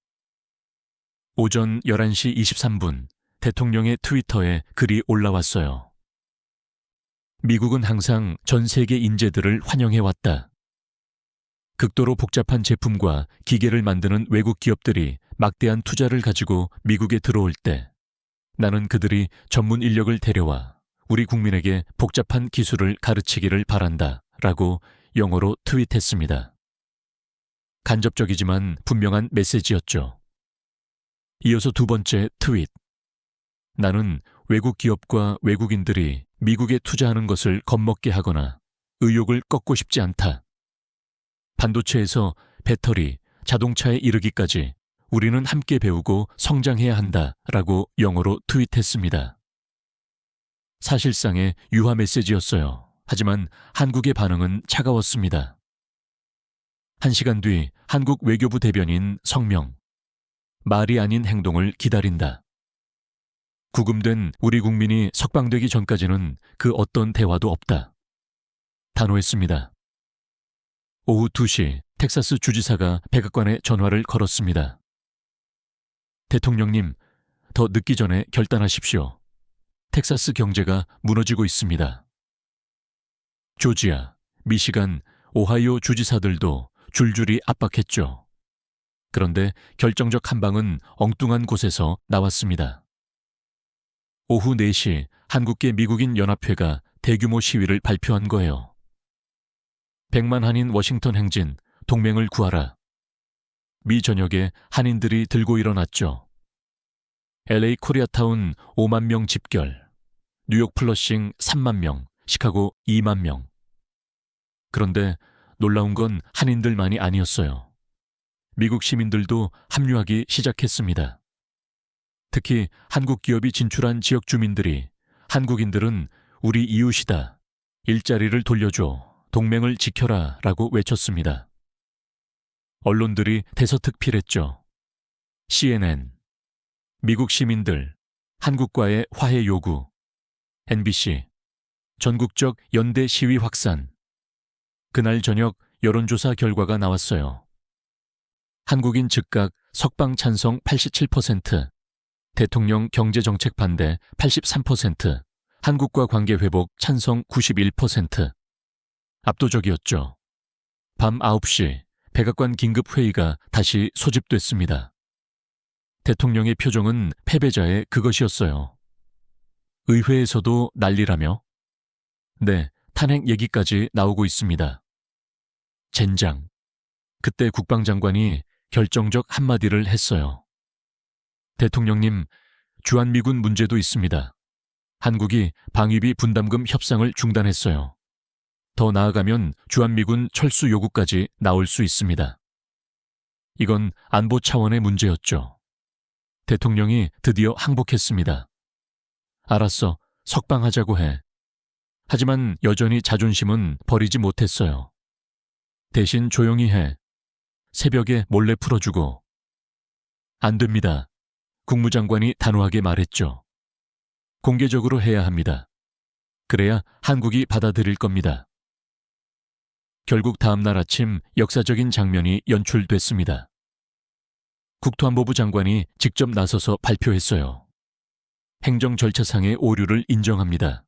오전 11시 23분 대통령의 트위터에 글이 올라왔어요. 미국은 항상 전 세계 인재들을 환영해왔다. 극도로 복잡한 제품과 기계를 만드는 외국 기업들이 막대한 투자를 가지고 미국에 들어올 때 나는 그들이 전문 인력을 데려와 우리 국민에게 복잡한 기술을 가르치기를 바란다 라고 영어로 트윗했습니다. 간접적이지만 분명한 메시지였죠. 이어서 두 번째 트윗. 나는 외국 기업과 외국인들이 미국에 투자하는 것을 겁먹게 하거나 의욕을 꺾고 싶지 않다. 반도체에서 배터리, 자동차에 이르기까지 우리는 함께 배우고 성장해야 한다라고 영어로 트윗했습니다. 사실상의 유화 메시지였어요. 하지만 한국의 반응은 차가웠습니다. 1시간 뒤 한국 외교부 대변인 성명. 말이 아닌 행동을 기다린다. 구금된 우리 국민이 석방되기 전까지는 그 어떤 대화도 없다. 단호했습니다. 오후 2시 텍사스 주지사가 백악관에 전화를 걸었습니다. 대통령님, 더 늦기 전에 결단하십시오. 텍사스 경제가 무너지고 있습니다. 조지아, 미시간, 오하이오 주지사들도 줄줄이 압박했죠. 그런데 결정적 한 방은 엉뚱한 곳에서 나왔습니다. 오후 4시 한국계 미국인 연합회가 대규모 시위를 발표한 거예요. 100만 한인 워싱턴 행진, 동맹을 구하라. 미 전역에 한인들이 들고 일어났죠. LA 코리아타운 5만 명 집결, 뉴욕 플러싱 3만 명, 시카고 2만 명. 그런데 놀라운 건 한인들만이 아니었어요. 미국 시민들도 합류하기 시작했습니다. 특히 한국 기업이 진출한 지역 주민들이 한국인들은 우리 이웃이다. 일자리를 돌려줘. 동맹을 지켜라 라고 외쳤습니다. 언론들이 대서특필했죠. CNN, 미국 시민들, 한국과의 화해 요구, NBC, 전국적 연대 시위 확산. 그날 저녁 여론조사 결과가 나왔어요. 한국인 즉각 석방 찬성 87%, 대통령 경제정책 반대 83%, 한국과 관계 회복 찬성 91%. 압도적이었죠. 밤 9시 백악관 긴급회의가 다시 소집됐습니다. 대통령의 표정은 패배자의 그것이었어요. 의회에서도 난리라며? 네, 탄핵 얘기까지 나오고 있습니다. 젠장. 그때 국방장관이 결정적 한마디를 했어요. 대통령님, 주한미군 문제도 있습니다. 한국이 방위비 분담금 협상을 중단했어요. 더 나아가면 주한미군 철수 요구까지 나올 수 있습니다. 이건 안보 차원의 문제였죠. 대통령이 드디어 항복했습니다. 알았어, 석방하자고 해. 하지만 여전히 자존심은 버리지 못했어요. 대신 조용히 해. 새벽에 몰래 풀어주고. 안 됩니다. 국무장관이 단호하게 말했죠. 공개적으로 해야 합니다. 그래야 한국이 받아들일 겁니다. 결국 다음 날 아침 역사적인 장면이 연출됐습니다. 국토안보부 장관이 직접 나서서 발표했어요. 행정 절차상의 오류를 인정합니다.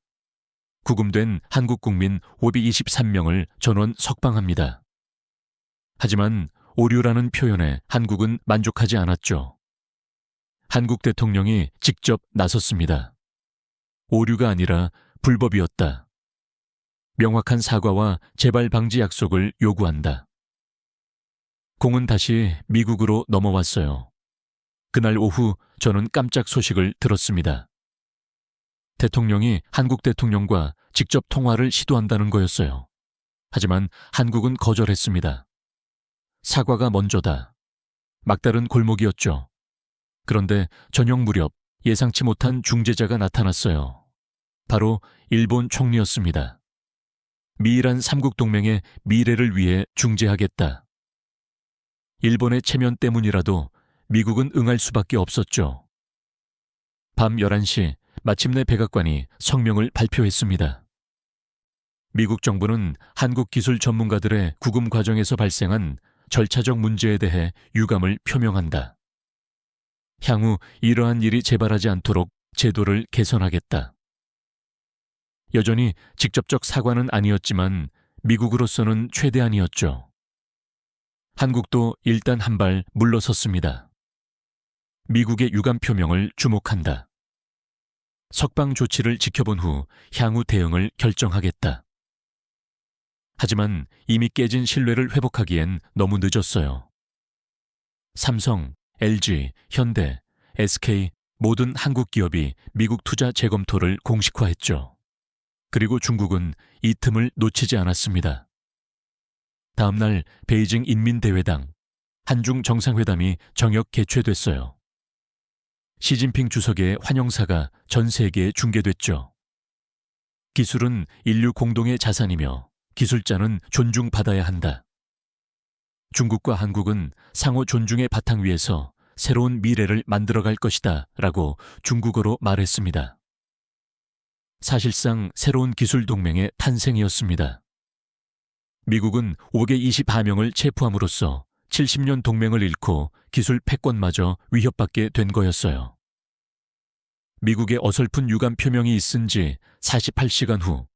구금된 한국 국민 523명을 전원 석방합니다. 하지만 오류라는 표현에 한국은 만족하지 않았죠. 한국 대통령이 직접 나섰습니다. 오류가 아니라 불법이었다. 명확한 사과와 재발 방지 약속을 요구한다. 공은 다시 미국으로 넘어왔어요. 그날 오후 저는 깜짝 소식을 들었습니다. 대통령이 한국 대통령과 직접 통화를 시도한다는 거였어요. 하지만 한국은 거절했습니다. 사과가 먼저다. 막다른 골목이었죠. 그런데 저녁 무렵 예상치 못한 중재자가 나타났어요. 바로 일본 총리였습니다. 미일한 삼국동맹의 미래를 위해 중재하겠다. 일본의 체면 때문이라도 미국은 응할 수밖에 없었죠. 밤 11시 마침내 백악관이 성명을 발표했습니다. 미국 정부는 한국 기술 전문가들의 구금 과정에서 발생한 절차적 문제에 대해 유감을 표명한다. 향후 이러한 일이 재발하지 않도록 제도를 개선하겠다. 여전히 직접적 사과는 아니었지만 미국으로서는 최대한이었죠. 한국도 일단 한 발 물러섰습니다. 미국의 유감 표명을 주목한다. 석방 조치를 지켜본 후 향후 대응을 결정하겠다. 하지만 이미 깨진 신뢰를 회복하기엔 너무 늦었어요. 삼성, LG, 현대, SK 모든 한국 기업이 미국 투자 재검토를 공식화했죠. 그리고 중국은 이 틈을 놓치지 않았습니다. 다음 날 베이징 인민대회당, 한중 정상회담이 정역 개최됐어요. 시진핑 주석의 환영사가 전 세계에 중계됐죠. 기술은 인류 공동의 자산이며 기술자는 존중받아야 한다. 중국과 한국은 상호 존중의 바탕 위에서 새로운 미래를 만들어갈 것이다 라고 중국어로 말했습니다. 사실상 새로운 기술 동맹의 탄생이었습니다. 미국은 524명을 체포함으로써 70년 동맹을 잃고 기술 패권마저 위협받게 된 거였어요. 미국의 어설픈 유감 표명이 있은 지 48시간 후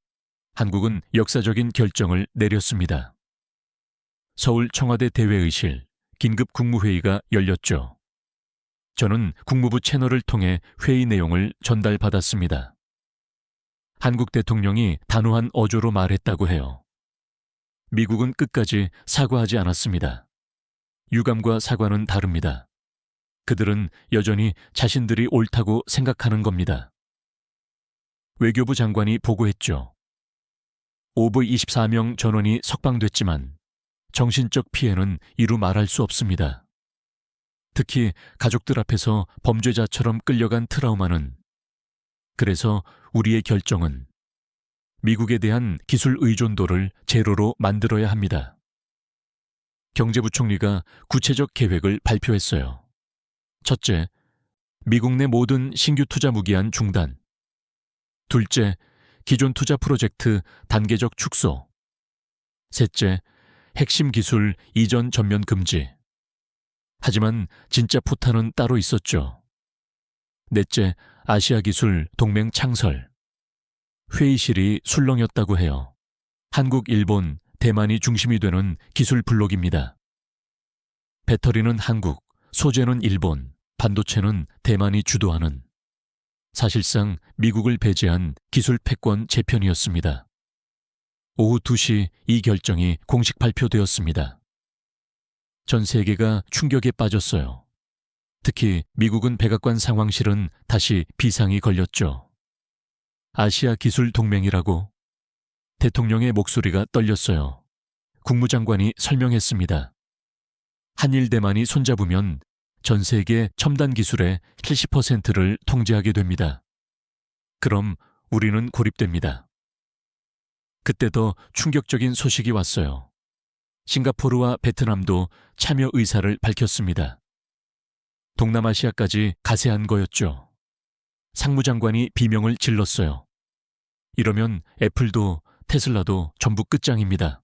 한국은 역사적인 결정을 내렸습니다. 서울 청와대 대회의실 긴급 국무회의가 열렸죠. 저는 국무부 채널을 통해 회의 내용을 전달받았습니다. 한국 대통령이 단호한 어조로 말했다고 해요. 미국은 끝까지 사과하지 않았습니다. 유감과 사과는 다릅니다. 그들은 여전히 자신들이 옳다고 생각하는 겁니다. 외교부 장관이 보고했죠. 오브 24명 전원이 석방됐지만 정신적 피해는 이루 말할 수 없습니다. 특히 가족들 앞에서 범죄자처럼 끌려간 트라우마는. 그래서 우리의 결정은 미국에 대한 기술 의존도를 제로로 만들어야 합니다. 경제부총리가 구체적 계획을 발표했어요. 첫째, 미국 내 모든 신규 투자 무기한 중단. 둘째, 기존 투자 프로젝트 단계적 축소. 셋째, 핵심 기술 이전 전면 금지. 하지만 진짜 포탄은 따로 있었죠. 넷째, 아시아기술 동맹 창설. 회의실이 술렁였다고 해요. 한국, 일본, 대만이 중심이 되는 기술 블록입니다. 배터리는 한국, 소재는 일본, 반도체는 대만이 주도하는 사실상 미국을 배제한 기술 패권 재편이었습니다. 오후 2시 이 결정이 공식 발표되었습니다. 전 세계가 충격에 빠졌어요. 특히 미국은 백악관 상황실은 다시 비상이 걸렸죠. 아시아 기술 동맹이라고? 대통령의 목소리가 떨렸어요. 국무장관이 설명했습니다. 한일 대만이 손잡으면 전 세계 첨단 기술의 70%를 통제하게 됩니다. 그럼 우리는 고립됩니다. 그때 더 충격적인 소식이 왔어요. 싱가포르와 베트남도 참여 의사를 밝혔습니다. 동남아시아까지 가세한 거였죠. 상무장관이 비명을 질렀어요. 이러면 애플도 테슬라도 전부 끝장입니다.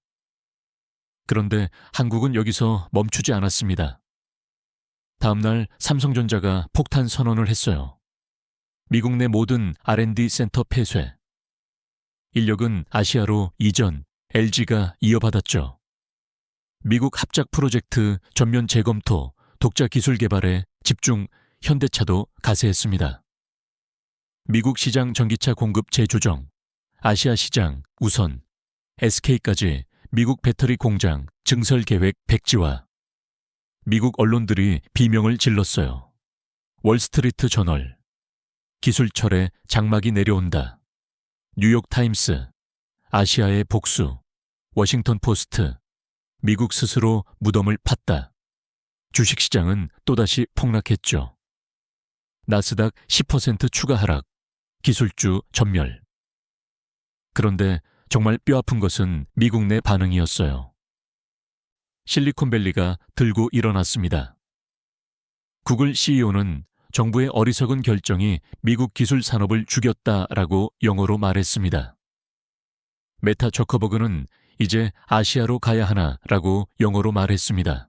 그런데 한국은 여기서 멈추지 않았습니다. 다음 날 삼성전자가 폭탄 선언을 했어요. 미국 내 모든 R&D 센터 폐쇄. 인력은 아시아로 이전, LG가 이어받았죠. 미국 합작 프로젝트 전면 재검토, 독자 기술 개발에 집중, 현대차도 가세했습니다. 미국 시장 전기차 공급 재조정, 아시아 시장 우선, SK까지 미국 배터리 공장 증설 계획 백지화. 미국 언론들이 비명을 질렀어요. 월스트리트 저널, 기술철에 장막이 내려온다. 뉴욕타임스, 아시아의 복수, 워싱턴 포스트, 미국 스스로 무덤을 팠다. 주식시장은 또다시 폭락했죠. 나스닥 10% 추가 하락, 기술주 전멸. 그런데 정말 뼈아픈 것은 미국 내 반응이었어요. 실리콘밸리가 들고 일어났습니다. 구글 CEO는 정부의 어리석은 결정이 미국 기술 산업을 죽였다라고 영어로 말했습니다. 메타 저커버그는 이제 아시아로 가야 하나라고 영어로 말했습니다.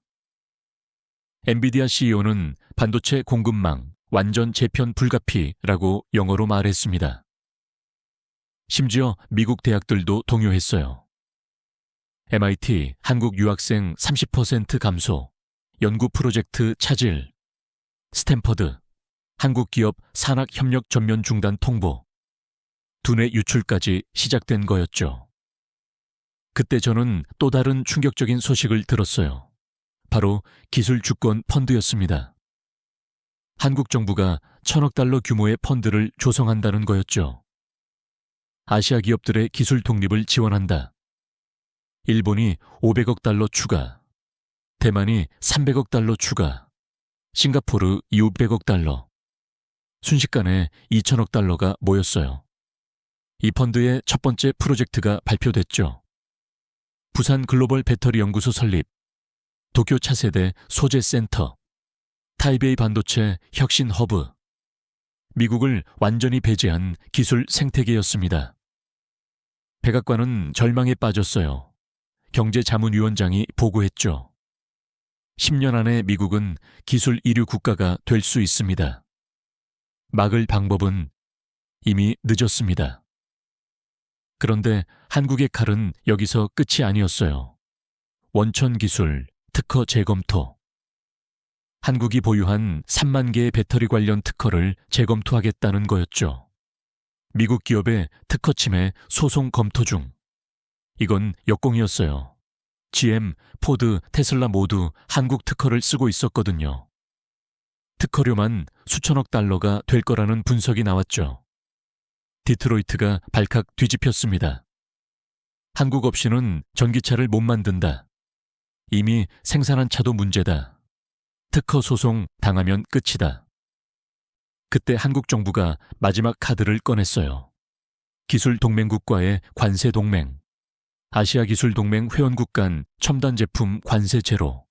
엔비디아 CEO는 반도체 공급망 완전 재편 불가피라고 영어로 말했습니다. 심지어 미국 대학들도 동요했어요. MIT 한국 유학생 30% 감소, 연구 프로젝트 차질, 스탠퍼드 한국 기업 산학 협력 전면 중단 통보, 두뇌 유출까지 시작된 거였죠. 그때 저는 또 다른 충격적인 소식을 들었어요. 바로 기술 주권 펀드였습니다. 한국 정부가 1,000억 달러 규모의 펀드를 조성한다는 거였죠. 아시아 기업들의 기술 독립을 지원한다. 일본이 500억 달러 추가, 대만이 300억 달러 추가, 싱가포르 200억 달러. 순식간에 2,000억 달러가 모였어요. 이 펀드의 첫 번째 프로젝트가 발표됐죠. 부산 글로벌 배터리 연구소 설립, 도쿄 차세대 소재 센터, 타이베이 반도체 혁신 허브, 미국을 완전히 배제한 기술 생태계였습니다. 백악관은 절망에 빠졌어요. 경제자문위원장이 보고했죠. 10년 안에 미국은 기술 1류 국가가 될 수 있습니다. 막을 방법은 이미 늦었습니다. 그런데 한국의 칼은 여기서 끝이 아니었어요. 원천 기술, 특허 재검토. 한국이 보유한 3만 개의 배터리 관련 특허를 재검토하겠다는 거였죠. 미국 기업의 특허 침해 소송 검토 중. 이건 역공이었어요. GM, 포드, 테슬라 모두 한국 특허를 쓰고 있었거든요. 특허료만 수천억 달러가 될 거라는 분석이 나왔죠. 디트로이트가 발칵 뒤집혔습니다. 한국 없이는 전기차를 못 만든다. 이미 생산한 차도 문제다. 특허 소송 당하면 끝이다. 그때 한국 정부가 마지막 카드를 꺼냈어요. 기술 동맹국과의 관세 동맹, 아시아 기술 동맹 회원국 간 첨단 제품 관세 제로,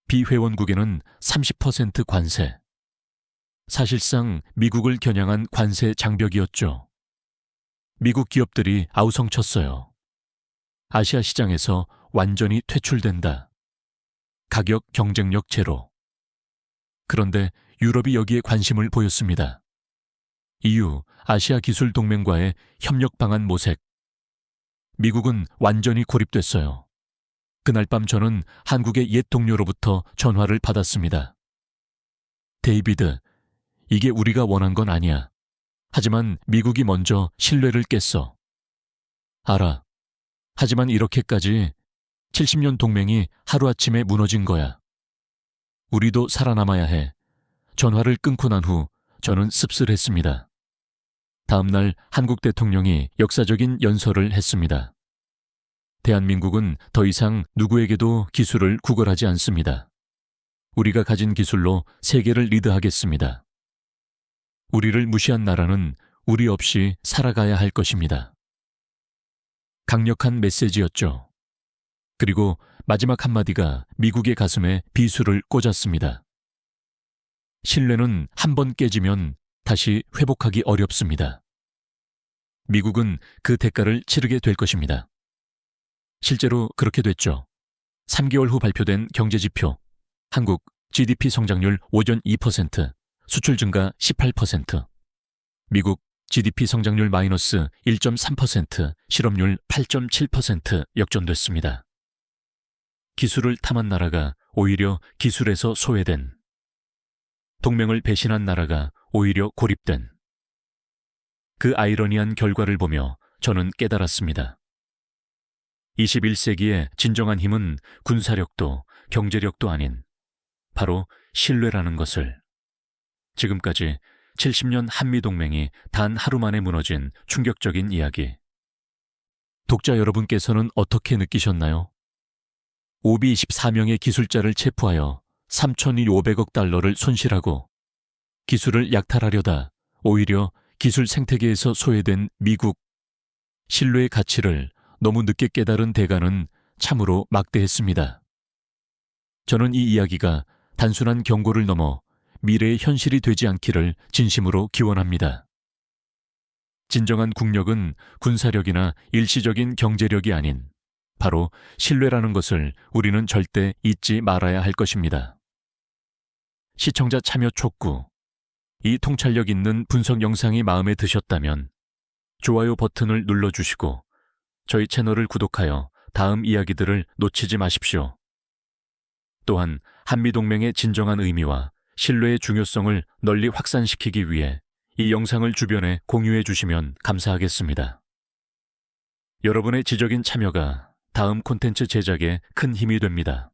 비회원국에는 30% 관세. 사실상 미국을 겨냥한 관세 장벽이었죠. 미국 기업들이 아우성쳤어요. 아시아 시장에서 완전히 퇴출된다. 가격 경쟁력 제로. 그런데 유럽이 여기에 관심을 보였습니다. EU, 아시아 기술 동맹과의 협력 방안 모색. 미국은 완전히 고립됐어요. 그날 밤 저는 한국의 옛 동료로부터 전화를 받았습니다. 데이비드, 이게 우리가 원한 건 아니야. 하지만 미국이 먼저 신뢰를 깼어. 알아. 하지만 이렇게까지 70년 동맹이 하루아침에 무너진 거야. 우리도 살아남아야 해. 전화를 끊고 난 후 저는 씁쓸했습니다. 다음 날 한국 대통령이 역사적인 연설을 했습니다. 대한민국은 더 이상 누구에게도 기술을 구걸하지 않습니다. 우리가 가진 기술로 세계를 리드하겠습니다. 우리를 무시한 나라는 우리 없이 살아가야 할 것입니다. 강력한 메시지였죠. 그리고 마지막 한마디가 미국의 가슴에 비수를 꽂았습니다. 신뢰는 한 번 깨지면 다시 회복하기 어렵습니다. 미국은 그 대가를 치르게 될 것입니다. 실제로 그렇게 됐죠. 3개월 후 발표된 경제지표. 한국 GDP 성장률 오전 2%, 수출 증가 18%. 미국 GDP 성장률 마이너스 1.3%, 실업률 8.7% 역전됐습니다. 기술을 탐한 나라가 오히려 기술에서 소외된, 동맹을 배신한 나라가 오히려 고립된, 그 아이러니한 결과를 보며 저는 깨달았습니다. 21세기의 진정한 힘은 군사력도 경제력도 아닌 바로 신뢰라는 것을. 지금까지 70년 한미동맹이 단 하루 만에 무너진 충격적인 이야기. 독자 여러분께서는 어떻게 느끼셨나요? 오비 24명의 기술자를 체포하여 3,500억 달러를 손실하고 기술을 약탈하려다 오히려 기술 생태계에서 소외된 미국. 신뢰의 가치를 너무 늦게 깨달은 대가는 참으로 막대했습니다. 저는 이 이야기가 단순한 경고를 넘어 미래의 현실이 되지 않기를 진심으로 기원합니다. 진정한 국력은 군사력이나 일시적인 경제력이 아닌 바로 신뢰라는 것을 우리는 절대 잊지 말아야 할 것입니다. 시청자 참여 촉구. 이 통찰력 있는 분석 영상이 마음에 드셨다면 좋아요 버튼을 눌러주시고 저희 채널을 구독하여 다음 이야기들을 놓치지 마십시오. 또한 한미동맹의 진정한 의미와 신뢰의 중요성을 널리 확산시키기 위해 이 영상을 주변에 공유해 주시면 감사하겠습니다. 여러분의 지적인 참여가 다음 콘텐츠 제작에 큰 힘이 됩니다.